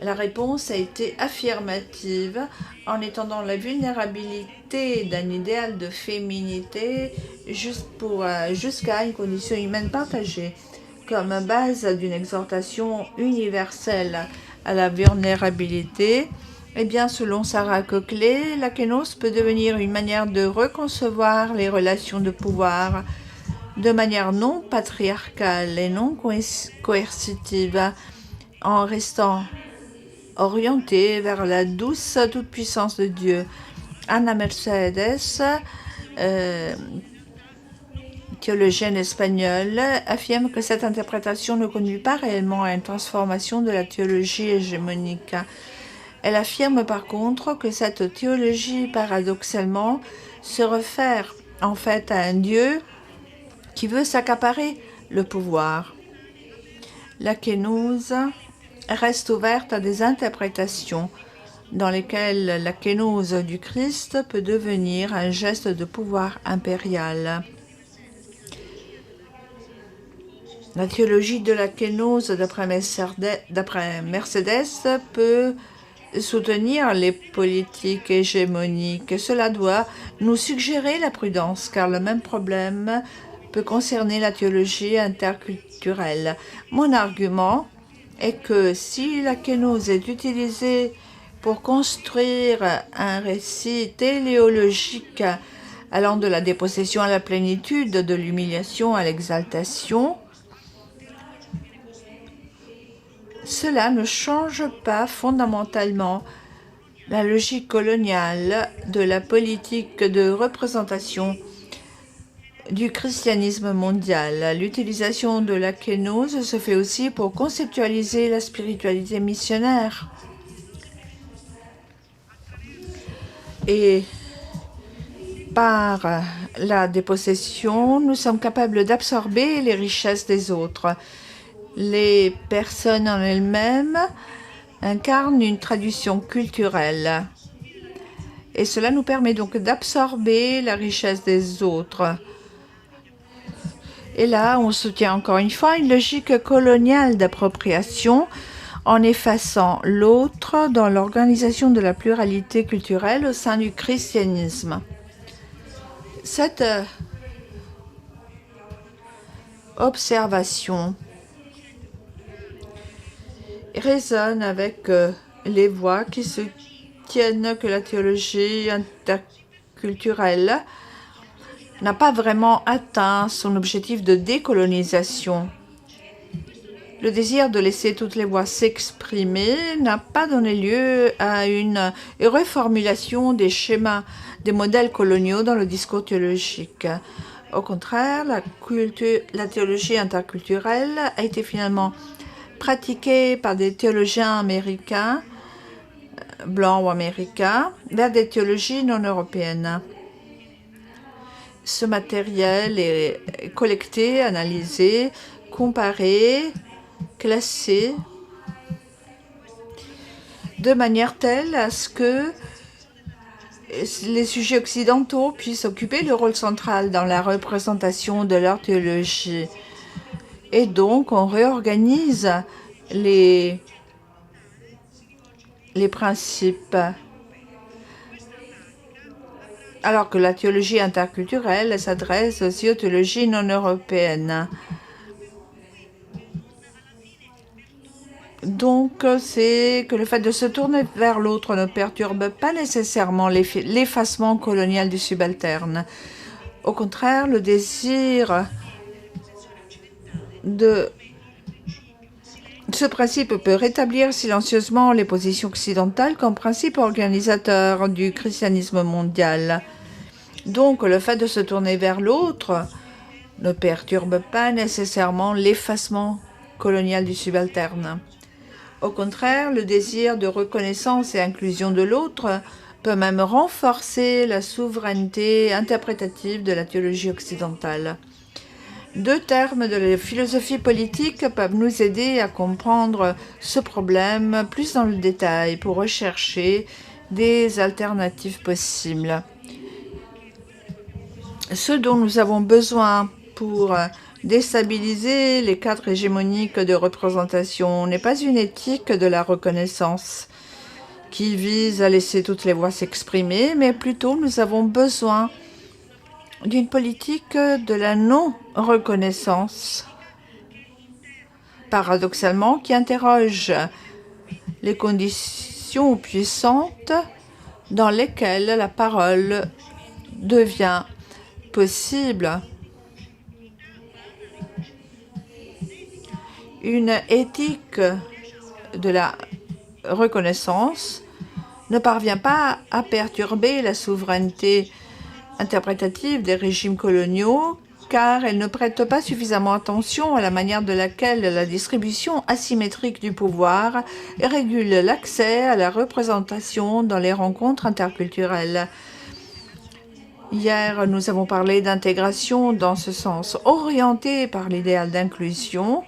La réponse a été affirmative en étendant la vulnérabilité d'un idéal de féminité jusqu'à une condition humaine partagée comme base d'une exhortation universelle à la vulnérabilité. Eh bien, selon Sarah Coakley, la kénose peut devenir une manière de reconcevoir les relations de pouvoir de manière non patriarcale et non coercitive, en restant orientée vers la douce toute-puissance de Dieu. Ana Mercedes, théologienne espagnole, affirme que cette interprétation ne conduit pas réellement à une transformation de la théologie hégémonique. Elle affirme par contre que cette théologie, paradoxalement, se réfère en fait à un Dieu qui veut s'accaparer le pouvoir. La kénose reste ouverte à des interprétations dans lesquelles la kénose du Christ peut devenir un geste de pouvoir impérial. La théologie de la kénose, d'après Mercedes, peut soutenir les politiques hégémoniques. Cela doit nous suggérer la prudence, car le même problème peut concerner la théologie interculturelle. Mon argument est que si la kénose est utilisée pour construire un récit téléologique allant de la dépossession à la plénitude, de l'humiliation à l'exaltation, cela ne change pas fondamentalement la logique coloniale de la politique de représentation du christianisme mondial. L'utilisation de la kénose se fait aussi pour conceptualiser la spiritualité missionnaire. Et par la dépossession, nous sommes capables d'absorber les richesses des autres. Les personnes en elles-mêmes incarnent une tradition culturelle. Et cela nous permet donc d'absorber la richesse des autres. Et là, on soutient encore une fois une logique coloniale d'appropriation en effaçant l'autre dans l'organisation de la pluralité culturelle au sein du christianisme. Cette observation résonne avec les voix qui soutiennent que la théologie interculturelle n'a pas vraiment atteint son objectif de décolonisation. Le désir de laisser toutes les voix s'exprimer n'a pas donné lieu à une reformulation des schémas, des modèles coloniaux dans le discours théologique. Au contraire, la théologie interculturelle a été finalement pratiquée par des théologiens américains, blancs ou américains, vers des théologies non européennes. Ce matériel est collecté, analysé, comparé, classé de manière telle à ce que les sujets occidentaux puissent occuper le rôle central dans la représentation de leur théologie. Et donc, on réorganise les principes. Alors que la théologie interculturelle s'adresse aussi aux théologies non européennes. Donc, c'est que le fait de se tourner vers l'autre ne perturbe pas nécessairement l'effacement colonial du subalterne. Au contraire, le désir de ce principe peut rétablir silencieusement les positions occidentales comme principe organisateur du christianisme mondial. Donc, le fait de se tourner vers l'autre ne perturbe pas nécessairement l'effacement colonial du subalterne. Au contraire, le désir de reconnaissance et inclusion de l'autre peut même renforcer la souveraineté interprétative de la théologie occidentale. Deux termes de la philosophie politique peuvent nous aider à comprendre ce problème plus dans le détail pour rechercher des alternatives possibles. Ce dont nous avons besoin pour déstabiliser les cadres hégémoniques de représentation n'est pas une éthique de la reconnaissance qui vise à laisser toutes les voix s'exprimer, mais plutôt nous avons besoin d'une politique de la non-reconnaissance, paradoxalement, qui interroge les conditions puissantes dans lesquelles la parole devient possible. Une éthique de la reconnaissance ne parvient pas à perturber la souveraineté interprétative des régimes coloniaux, car elle ne prête pas suffisamment attention à la manière de laquelle la distribution asymétrique du pouvoir régule l'accès à la représentation dans les rencontres interculturelles. Hier, nous avons parlé d'intégration dans ce sens, orientée par l'idéal d'inclusion.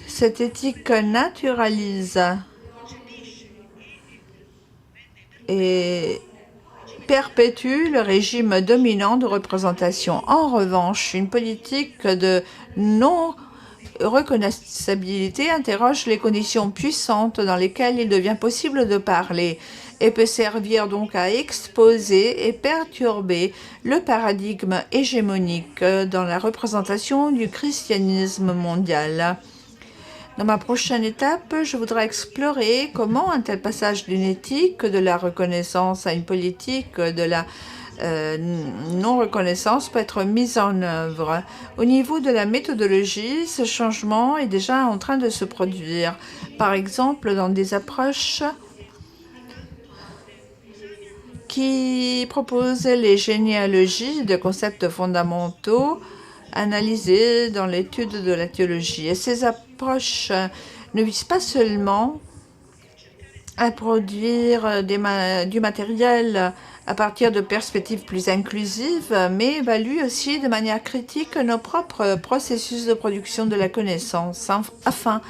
Cette éthique naturalise et perpétue le régime dominant de représentation. En revanche, une politique de non-reconnaissabilité interroge les conditions puissantes dans lesquelles il devient possible de parler et peut servir donc à exposer et perturber le paradigme hégémonique dans la représentation du christianisme mondial. Dans ma prochaine étape, je voudrais explorer comment un tel passage d'une éthique de la reconnaissance à une politique de la non-reconnaissance peut être mis en œuvre. Au niveau de la méthodologie, ce changement est déjà en train de se produire. Par exemple, dans des approches qui proposent les généalogies de concepts fondamentaux analysés dans l'étude de la théologie. Et ces approches ne visent pas seulement à produire du matériel à partir de perspectives plus inclusives, mais évaluent aussi de manière critique nos propres processus de production de la connaissance afin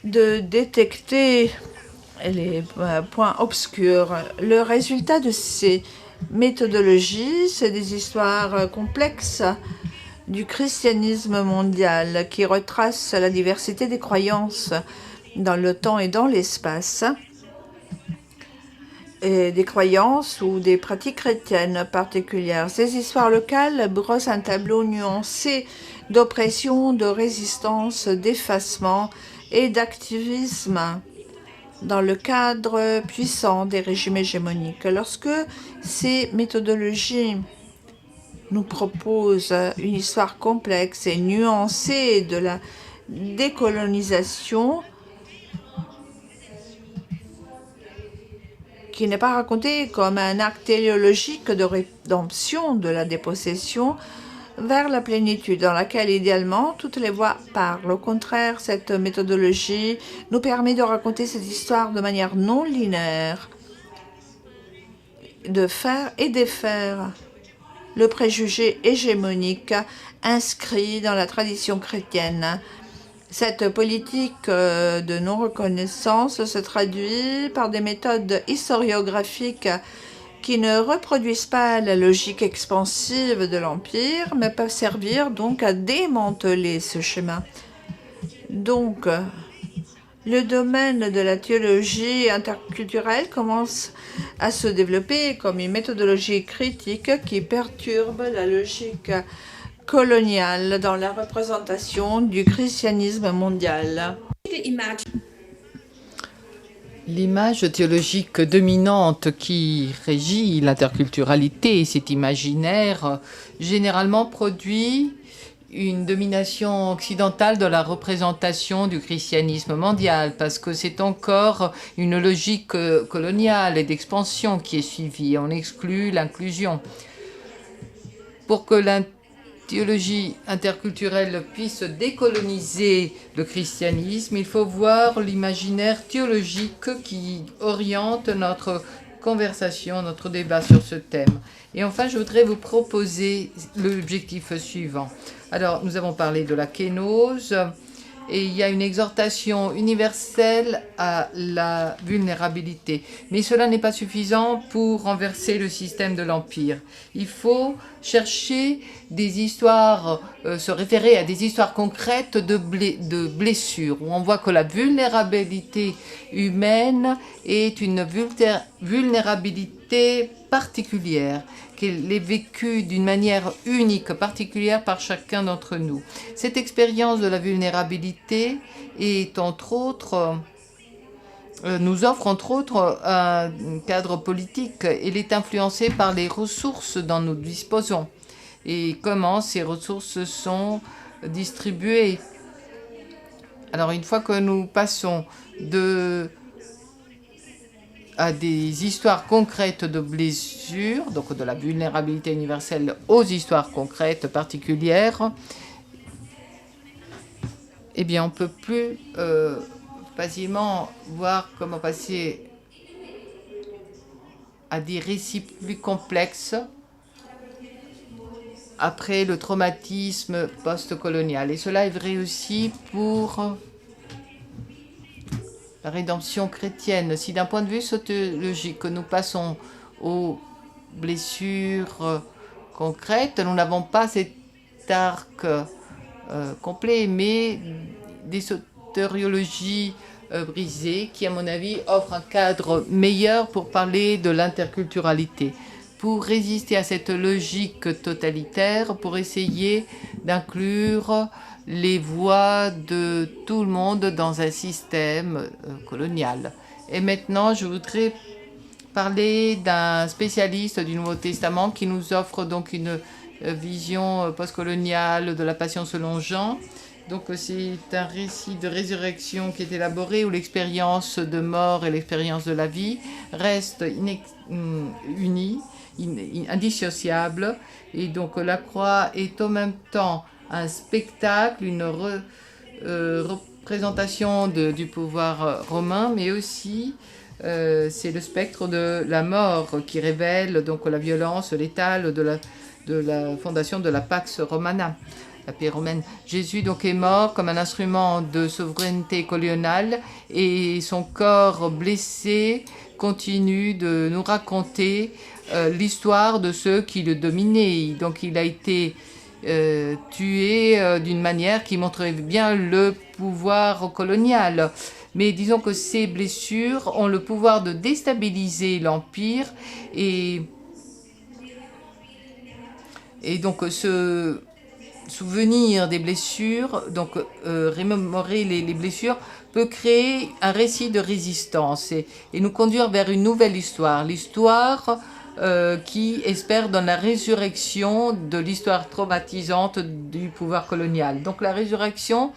de détecter les points obscurs. Le résultat de ces méthodologies, c'est des histoires complexes du christianisme mondial qui retrace la diversité des croyances dans le temps et dans l'espace, et des croyances ou des pratiques chrétiennes particulières. Ces histoires locales brossent un tableau nuancé d'oppression, de résistance, d'effacement et d'activisme dans le cadre puissant des régimes hégémoniques. Lorsque ces méthodologies nous propose une histoire complexe et nuancée de la décolonisation qui n'est pas racontée comme un acte téléologique de rédemption de la dépossession vers la plénitude dans laquelle idéalement toutes les voix parlent. Au contraire, cette méthodologie nous permet de raconter cette histoire de manière non linéaire, de faire et défaire le préjugé hégémonique inscrit dans la tradition chrétienne. Cette politique de non-reconnaissance se traduit par des méthodes historiographiques qui ne reproduisent pas la logique expansive de l'Empire, mais peuvent servir donc à démanteler ce schéma. Donc, le domaine de la théologie interculturelle commence à se développer comme une méthodologie critique qui perturbe la logique coloniale dans la représentation du christianisme mondial. L'image théologique dominante qui régit l'interculturalité, cet imaginaire, généralement produit une domination occidentale de la représentation du christianisme mondial, parce que c'est encore une logique coloniale et d'expansion qui est suivie. On exclut l'inclusion. Pour que la théologie interculturelle puisse décoloniser le christianisme, il faut voir l'imaginaire théologique qui oriente notre conversation, notre débat sur ce thème. Et enfin, je voudrais vous proposer l'objectif suivant. Alors, nous avons parlé de la kénose et il y a une exhortation universelle à la vulnérabilité. Mais cela n'est pas suffisant pour renverser le système de l'Empire. Il faut chercher des histoires, se référer à des histoires concrètes de blessures, où on voit que la vulnérabilité humaine est une vulnérabilité particulière, qu'elle est vécue d'une manière unique, particulière par chacun d'entre nous. Cette expérience de la vulnérabilité est entre autres, nous offre entre autres un cadre politique. Elle est influencée par les ressources dont nous disposons et comment ces ressources sont distribuées. Alors une fois que nous passons à des histoires concrètes de blessures, donc de la vulnérabilité universelle aux histoires concrètes particulières, eh bien on ne peut plus facilement voir comment passer à des récits plus complexes après le traumatisme post-colonial. Et cela est vrai aussi pour la rédemption chrétienne. Si d'un point de vue sociologique, nous passons aux blessures concrètes, nous n'avons pas cet arc complet, mais des soteriologies brisées qui, à mon avis, offrent un cadre meilleur pour parler de l'interculturalité, pour résister à cette logique totalitaire, pour essayer d'inclure les voix de tout le monde dans un système colonial. Et maintenant, je voudrais parler d'un spécialiste du Nouveau Testament qui nous offre donc une vision postcoloniale de la Passion selon Jean. Donc c'est un récit de résurrection qui est élaboré où l'expérience de mort et l'expérience de la vie restent unies, indissociables. Et donc la croix est en même temps un spectacle, une représentation du pouvoir romain, mais aussi c'est le spectre de la mort qui révèle donc la violence létale de la fondation de la Pax Romana, la paix romaine. Jésus donc est mort comme un instrument de souveraineté coloniale et son corps blessé continue de nous raconter l'histoire de ceux qui le dominaient. Donc il a été tué d'une manière qui montrait bien le pouvoir colonial. Mais disons que ces blessures ont le pouvoir de déstabiliser l'Empire et donc ce souvenir des blessures, donc remémorer les blessures, peut créer un récit de résistance et nous conduire vers une nouvelle histoire. L'histoire qui espère dans la résurrection de l'histoire traumatisante du pouvoir colonial. Donc la résurrection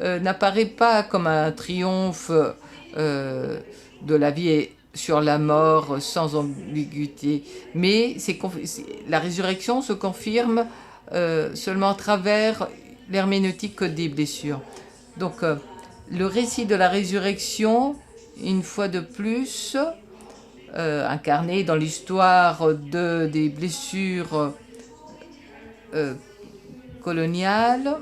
n'apparaît pas comme un triomphe de la vie sur la mort sans ambiguïté, mais la résurrection se confirme seulement à travers l'herméneutique des blessures. Donc le récit de la résurrection, une fois de plus, incarné dans l'histoire des blessures coloniales,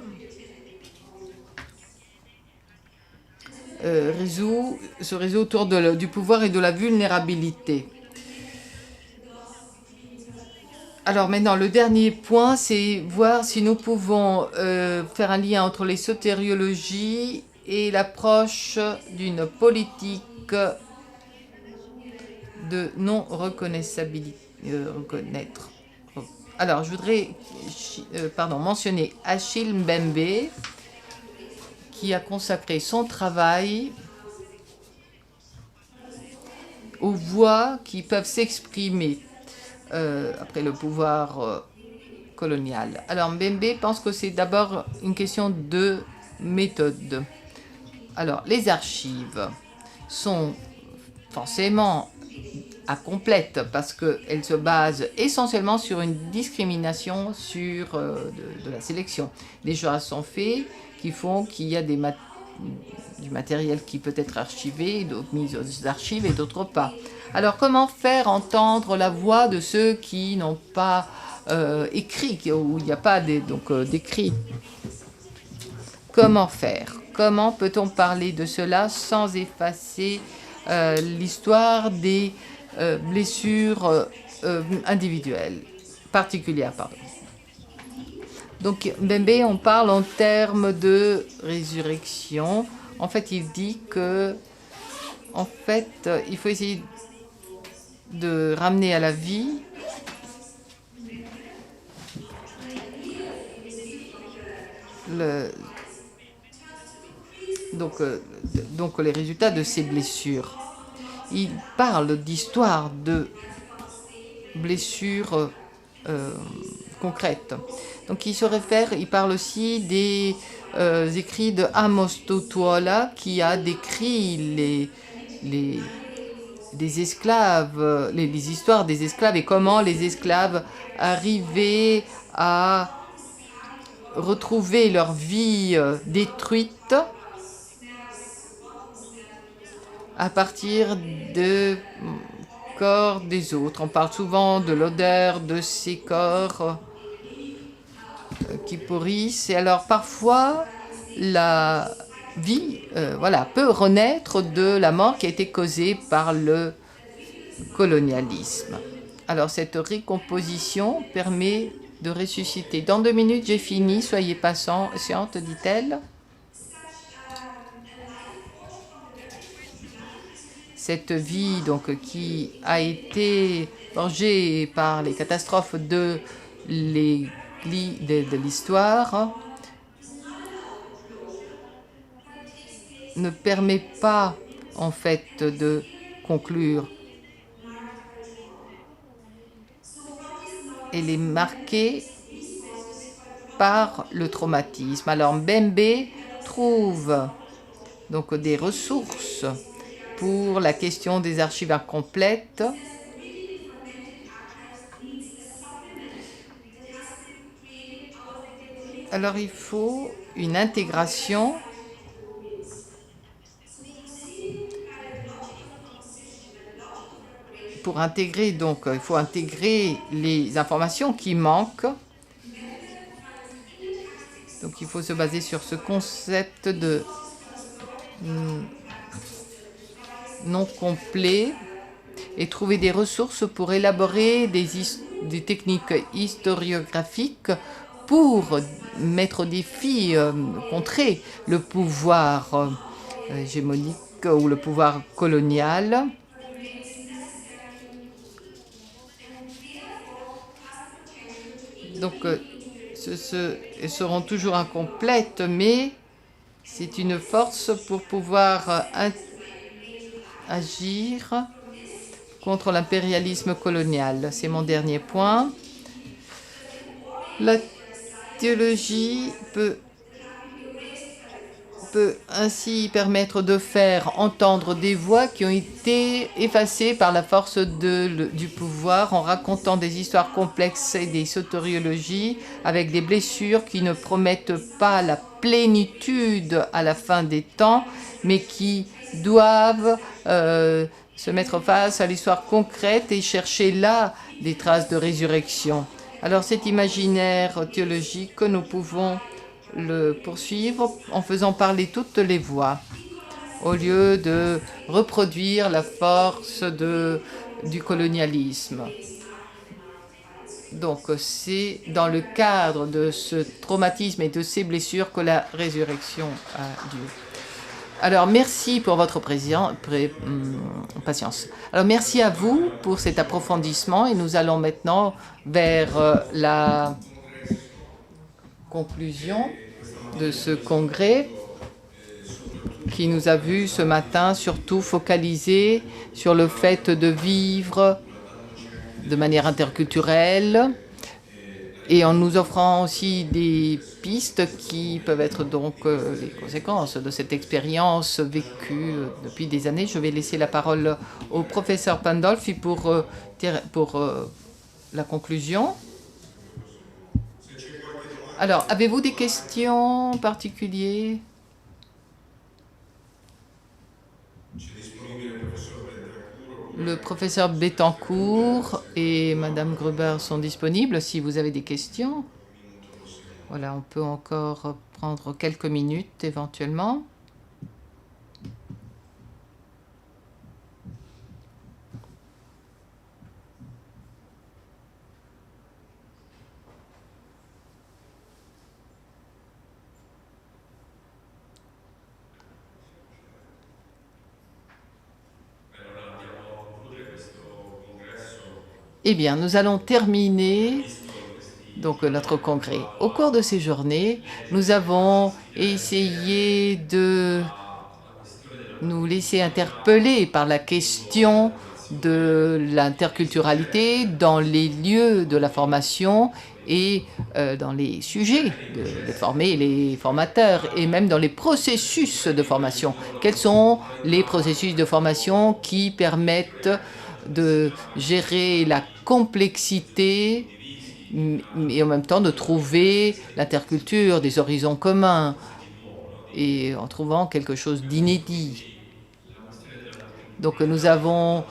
se résout autour du pouvoir et de la vulnérabilité. Alors maintenant, le dernier point, c'est voir si nous pouvons faire un lien entre les sotériologies et l'approche d'une politique de non-reconnaissabilité. Reconnaître. Alors, je voudrais mentionner Achille Mbembe, qui a consacré son travail aux voix qui peuvent s'exprimer après le pouvoir colonial. Alors Mbembe pense que c'est d'abord une question de méthode. Alors les archives sont forcément incomplètes parce qu'elles se basent essentiellement sur une discrimination de la sélection. Des choix sont faits qui font qu'il y a du matériel qui peut être archivé, d'autres mis aux archives et d'autres pas. Alors, comment faire entendre la voix de ceux qui n'ont pas écrit, où il n'y a pas d'écrit? Comment faire? Comment peut-on parler de cela sans effacer l'histoire des blessures individuelles, particulières, pardon. Donc, Mbembe, on parle en termes de résurrection. En fait, il dit que, en fait, il faut essayer de ramener à la vie donc les résultats de ces blessures. Il parle d'histoire de blessures concrètes. Donc il parle aussi des écrits de Amos Tutuola qui a décrit des esclaves, les histoires des esclaves et comment les esclaves arrivaient à retrouver leur vie détruite à partir de corps des autres. On parle souvent de l'odeur de ces corps qui pourrissent. Et alors parfois, la vie peut renaître de la mort qui a été causée par le colonialisme. Alors cette récomposition permet de ressusciter. Dans 2 minutes, j'ai fini. Soyez patiente, dit-elle. Cette vie donc qui a été forgée par les catastrophes de l'histoire ne permet pas en fait de conclure. Elle est marquée par le traumatisme. Alors Mbembe trouve donc des ressources pour la question des archives incomplètes. Alors il faut une intégration pour intégrer, donc il faut intégrer les informations qui manquent. Donc il faut se baser sur ce concept de non complet et trouver des ressources pour élaborer des techniques historiographiques pour mettre au défi, contrer le pouvoir hégémonique ou le pouvoir colonial. Donc, elles seront toujours incomplètes, mais c'est une force pour pouvoir agir contre l'impérialisme colonial. C'est mon dernier point. La théologie peut ainsi permettre de faire entendre des voix qui ont été effacées par la force du pouvoir en racontant des histoires complexes et des soteriologies avec des blessures qui ne promettent pas la plénitude à la fin des temps, mais qui doivent se mettre face à l'histoire concrète et chercher là des traces de résurrection. Alors cet imaginaire théologique que nous pouvons le poursuivre en faisant parler toutes les voix au lieu de reproduire la force du colonialisme. Donc c'est dans le cadre de ce traumatisme et de ces blessures que la résurrection a lieu. Alors merci pour votre patience. Alors merci à vous pour cet approfondissement et nous allons maintenant vers la conclusion de ce congrès qui nous a vu ce matin surtout focaliser sur le fait de vivre de manière interculturelle et en nous offrant aussi des pistes qui peuvent être donc les conséquences de cette expérience vécue depuis des années. Je vais laisser la parole au professeur Pandolfi pour la conclusion. Alors, avez-vous des questions particulières? Le professeur Bettencourt et Madame Gruber sont disponibles si vous avez des questions. Voilà, on peut encore prendre quelques minutes éventuellement. Eh bien, nous allons terminer donc notre congrès. Au cours de ces journées, nous avons essayé de nous laisser interpeller par la question de l'interculturalité dans les lieux de la formation et dans les sujets de former les formateurs et même dans les processus de formation. Quels sont les processus de formation qui permettent de gérer la complexité et en même temps de trouver l'interculture, des horizons communs et en trouvant quelque chose d'inédit. Donc nous sommes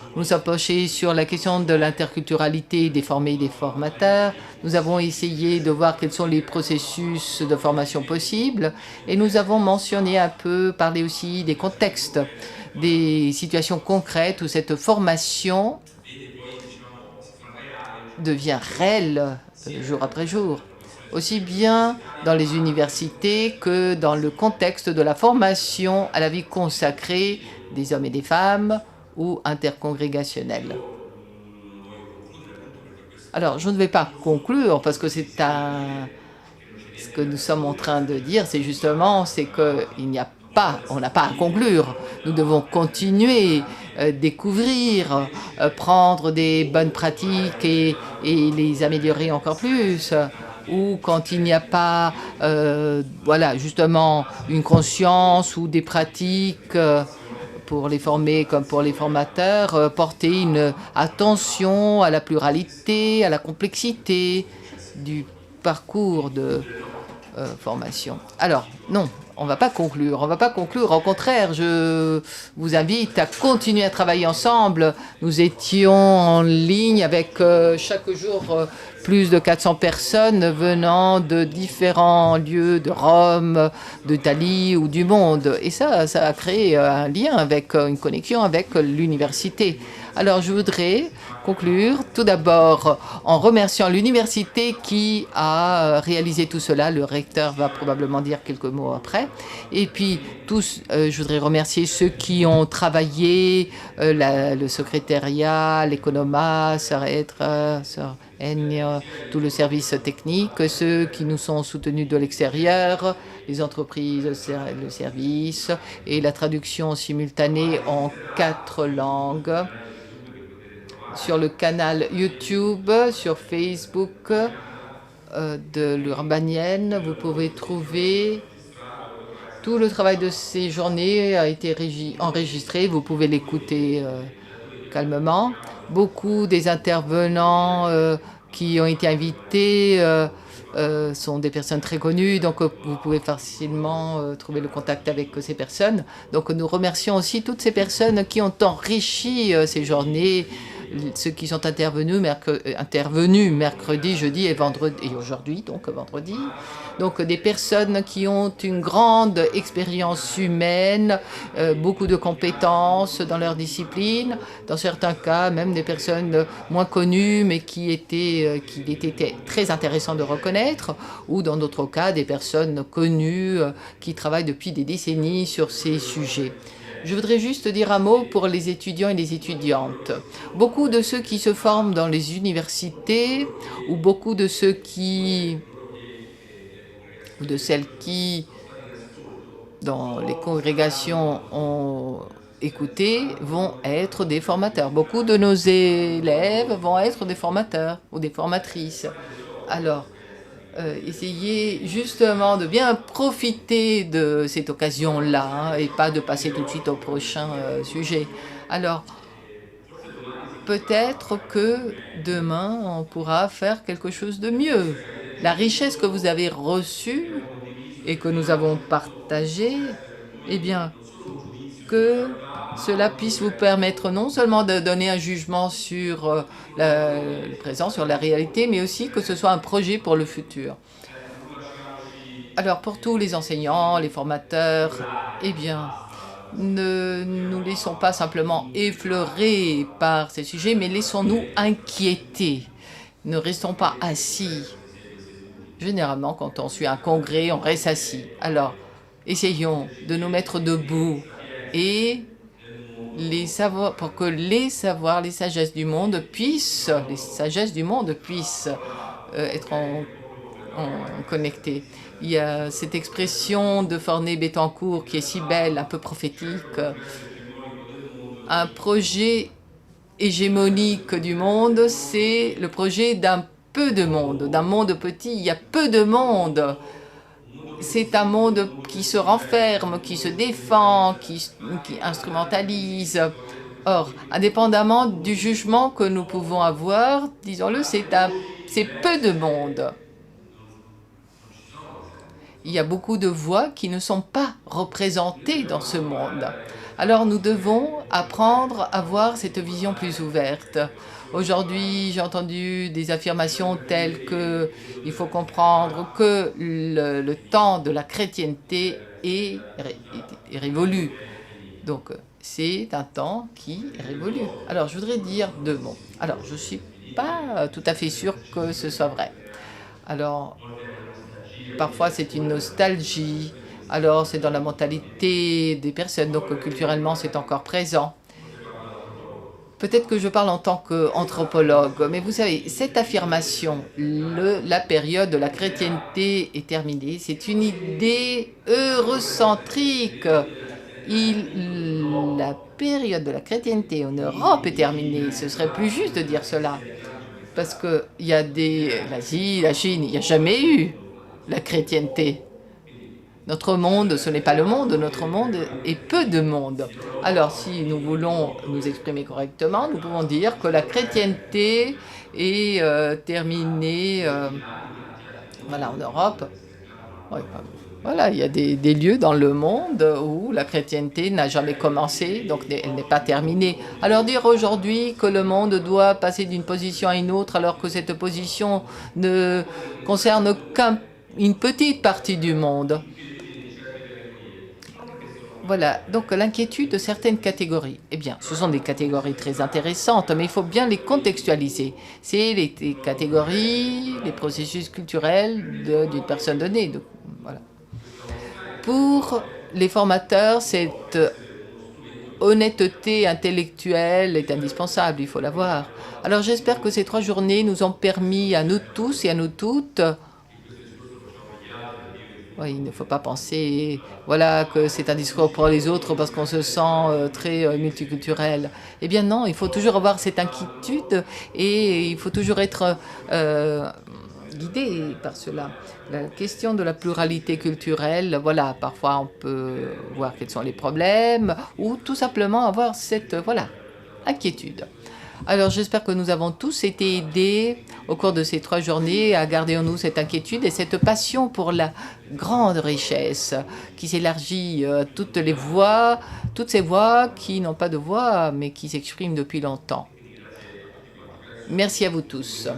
penchés sur la question de l'interculturalité des formés et des formateurs. Nous avons essayé de voir quels sont les processus de formation possibles et nous avons mentionné un peu, parlé aussi des contextes, des situations concrètes où cette formation devient réelle jour après jour, aussi bien dans les universités que dans le contexte de la formation à la vie consacrée des hommes et des femmes ou intercongrégationnelle. Alors, je ne vais pas conclure parce que ce que nous sommes en train de dire, c'est justement, on n'a pas à conclure. Nous devons continuer, découvrir, prendre des bonnes pratiques et les améliorer encore plus. Ou quand il n'y a pas, voilà, justement, une conscience ou des pratiques pour les formés comme pour les formateurs, porter une attention à la pluralité, à la complexité du parcours de formation. Alors, non, on ne va pas conclure. On ne va pas conclure. Au contraire, je vous invite à continuer à travailler ensemble. Nous étions en ligne avec chaque jour plus de 400 personnes venant de différents lieux de Rome, d'Italie ou du monde. Et ça a créé un lien avec une connexion avec l'université. Alors, je voudrais conclure tout d'abord en remerciant l'université qui a réalisé tout cela. Le recteur va probablement dire quelques mots après. Et puis, je voudrais remercier ceux qui ont travaillé, le secrétariat, l'économa, Sœur Edra, Sœur Enya, tout le service technique, ceux qui nous sont soutenus de l'extérieur, les entreprises, le service et la traduction simultanée en 4 langues. Sur le canal YouTube, sur Facebook de l'Urbanienne, vous pouvez trouver tout le travail de ces journées a été enregistré. Vous pouvez l'écouter calmement. Beaucoup des intervenants qui ont été invités sont des personnes très connues, donc vous pouvez facilement trouver le contact avec ces personnes. Donc nous remercions aussi toutes ces personnes qui ont enrichi ces journées, ceux qui sont intervenus mercredi, jeudi et vendredi, et aujourd'hui, donc vendredi. Donc des personnes qui ont une grande expérience humaine, beaucoup de compétences dans leur discipline, dans certains cas même des personnes moins connues mais qu'il était très intéressant de reconnaître, ou dans d'autres cas des personnes connues qui travaillent depuis des décennies sur ces sujets. Je voudrais juste dire un mot pour les étudiants et les étudiantes. Beaucoup de ceux qui se forment dans les universités, ou beaucoup de ceux ou de celles qui, dans les congrégations, ont écouté, vont être des formateurs. Beaucoup de nos élèves vont être des formateurs ou des formatrices. Alors, essayez justement de bien profiter de cette occasion-là et pas de passer tout de suite au prochain sujet. Alors, peut-être que demain, on pourra faire quelque chose de mieux. La richesse que vous avez reçue et que nous avons partagée, eh bien, que cela puisse vous permettre non seulement de donner un jugement sur le présent, sur la réalité, mais aussi que ce soit un projet pour le futur. Alors pour tous les enseignants, les formateurs, eh bien, ne nous laissons pas simplement effleurer par ces sujets, mais laissons-nous inquiéter. Ne restons pas assis. Généralement, quand on suit un congrès, on reste assis. Alors, essayons de nous mettre debout et pour que les savoirs, les sagesses du monde puissent, être connectées. Il y a cette expression de Forney-Bettencourt qui est si belle, un peu prophétique. Un projet hégémonique du monde, c'est le projet d'un peu de monde, d'un monde petit. Il y a peu de monde. C'est un monde qui se renferme, qui se défend, qui instrumentalise. Or, indépendamment du jugement que nous pouvons avoir, disons-le, c'est peu de monde. Il y a beaucoup de voix qui ne sont pas représentées dans ce monde. Alors nous devons apprendre à voir cette vision plus ouverte. Aujourd'hui, j'ai entendu des affirmations telles que il faut comprendre que le temps de la chrétienté est révolu. Donc, c'est un temps qui est révolu. Alors, je voudrais dire deux mots. Alors, je ne suis pas tout à fait sûre que ce soit vrai. Alors, parfois, c'est une nostalgie. Alors, c'est dans la mentalité des personnes. Donc, culturellement, c'est encore présent. Peut-être que je parle en tant qu'anthropologue, mais vous savez, cette affirmation, la période de la chrétienté est terminée, c'est une idée eurocentrique. La période de la chrétienté en Europe est terminée. Ce serait plus juste de dire cela. Parce qu'il y a l'Asie, la Chine, il n'y a jamais eu la chrétienté. Notre monde, ce n'est pas le monde, notre monde est peu de monde. Alors, si nous voulons nous exprimer correctement, nous pouvons dire que la chrétienté est terminée voilà, en Europe. Ouais, voilà, il y a des lieux dans le monde où la chrétienté n'a jamais commencé, donc elle n'est pas terminée. Alors dire aujourd'hui que le monde doit passer d'une position à une autre alors que cette position ne concerne qu'une petite partie du monde. Voilà, donc l'inquiétude de certaines catégories. Eh bien, ce sont des catégories très intéressantes, mais il faut bien les contextualiser. C'est les catégories, les processus culturels d'une personne donnée. Voilà. Pour les formateurs, cette honnêteté intellectuelle est indispensable, il faut l'avoir. Alors j'espère que ces 3 journées nous ont permis à nous tous et à nous toutes... Oui, il ne faut pas penser voilà, que c'est un discours pour les autres parce qu'on se sent très multiculturel. Eh bien non, il faut toujours avoir cette inquiétude et il faut toujours être guidé par cela. La question de la pluralité culturelle, voilà, parfois on peut voir quels sont les problèmes ou tout simplement avoir cette inquiétude. Alors j'espère que nous avons tous été aidés au cours de ces 3 journées à garder en nous cette inquiétude et cette passion pour la grande richesse qui s'élargit à toutes ces voix qui n'ont pas de voix mais qui s'expriment depuis longtemps. Merci à vous tous.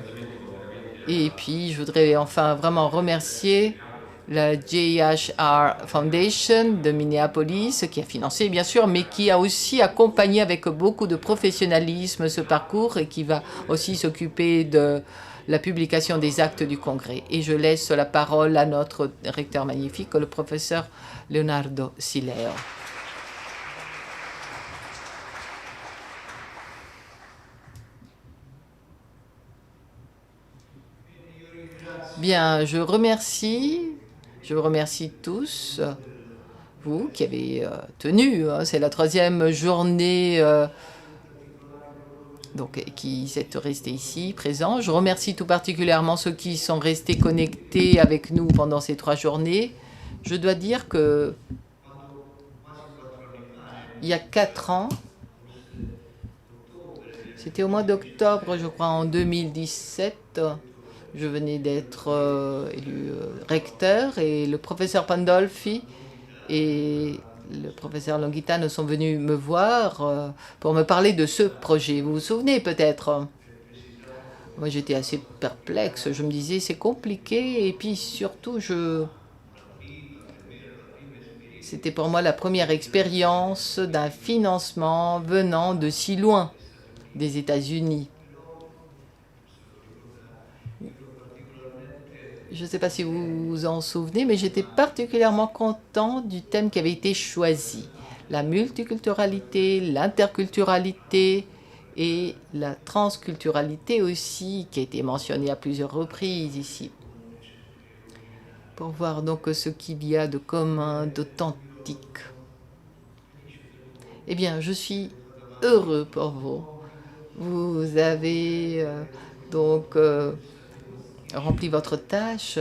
Et puis je voudrais enfin vraiment remercier la JHR Foundation de Minneapolis, qui a financé bien sûr, mais qui a aussi accompagné avec beaucoup de professionnalisme ce parcours et qui va aussi s'occuper de la publication des actes du Congrès. Et je laisse la parole à notre recteur magnifique, le professeur Leonardo Sileo. Bien, je vous remercie tous, vous qui avez tenu. C'est la 3e journée donc, qui êtes restés ici, présents. Je remercie tout particulièrement ceux qui sont restés connectés avec nous pendant ces 3 journées. Je dois dire que il y a 4 ans, c'était au mois d'octobre, je crois, en 2017, je venais d'être élu recteur et le professeur Pandolfi et le professeur Longuitano sont venus me voir pour me parler de ce projet. Vous vous souvenez peut-être? Moi, j'étais assez perplexe. Je me disais, c'est compliqué. Et puis surtout, c'était pour moi la première expérience d'un financement venant de si loin, des États-Unis. Je ne sais pas si vous vous en souvenez, mais j'étais particulièrement content du thème qui avait été choisi. La multiculturalité, l'interculturalité et la transculturalité aussi, qui a été mentionnée à plusieurs reprises ici. Pour voir donc ce qu'il y a de commun, d'authentique. Eh bien, je suis heureux pour vous. Vous avez rempli votre tâche.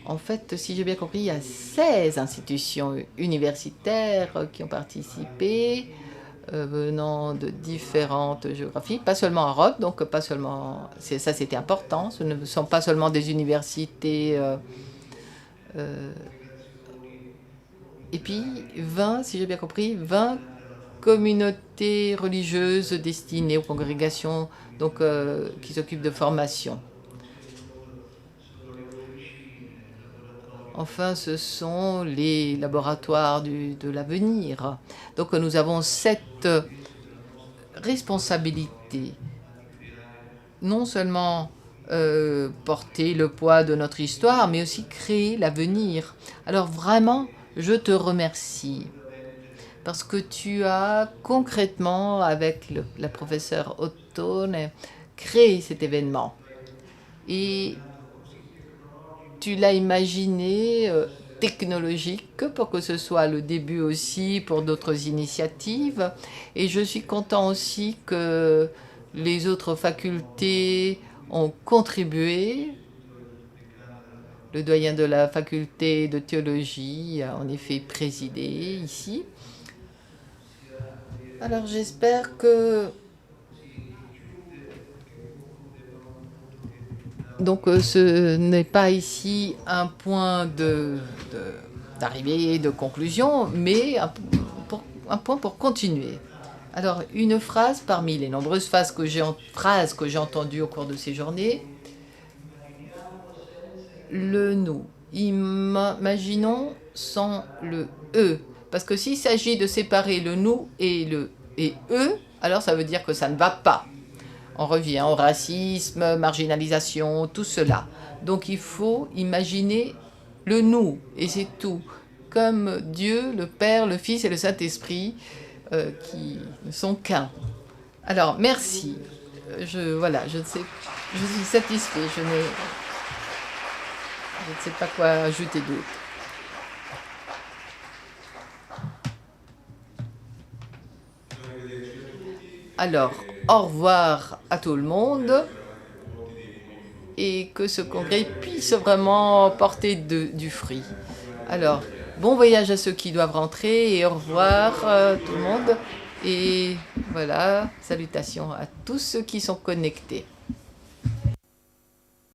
En fait, si j'ai bien compris, il y a 16 institutions universitaires qui ont participé, venant de différentes géographies, pas seulement en Europe, donc pas seulement... Ça, c'était important. Ce ne sont pas seulement des universités... et puis 20, si j'ai bien compris, 20 communautés religieuses destinées aux congrégations donc, qui s'occupent de formation. Enfin, ce sont les laboratoires de l'avenir. Donc nous avons cette responsabilité, non seulement porter le poids de notre histoire, mais aussi créer l'avenir. Alors vraiment, je te remercie parce que tu as concrètement, avec la professeure Ottone, créé cet événement. Et tu l'as imaginé technologique pour que ce soit le début aussi pour d'autres initiatives. Et je suis content aussi que les autres facultés ont contribué. Le doyen de la faculté de théologie a en effet présidé ici. Alors j'espère que... Donc ce n'est pas ici un point d'arrivée, de conclusion, mais un point pour continuer. Alors une phrase parmi les nombreuses phrases que j'ai entendues au cours de ces journées. Le nous. Imaginons sans le eux. Parce que s'il s'agit de séparer le nous et eux, alors ça veut dire que ça ne va pas. On revient au racisme, marginalisation, tout cela. Donc il faut imaginer le nous, et c'est tout. Comme Dieu, le Père, le Fils et le Saint-Esprit, qui ne sont qu'un. Alors, merci. Voilà, je suis satisfait. Je ne sais pas quoi ajouter d'autre. Alors, au revoir à tout le monde et que ce congrès puisse vraiment porter du fruit. Alors, bon voyage à ceux qui doivent rentrer et au revoir tout le monde. Et voilà, salutations à tous ceux qui sont connectés.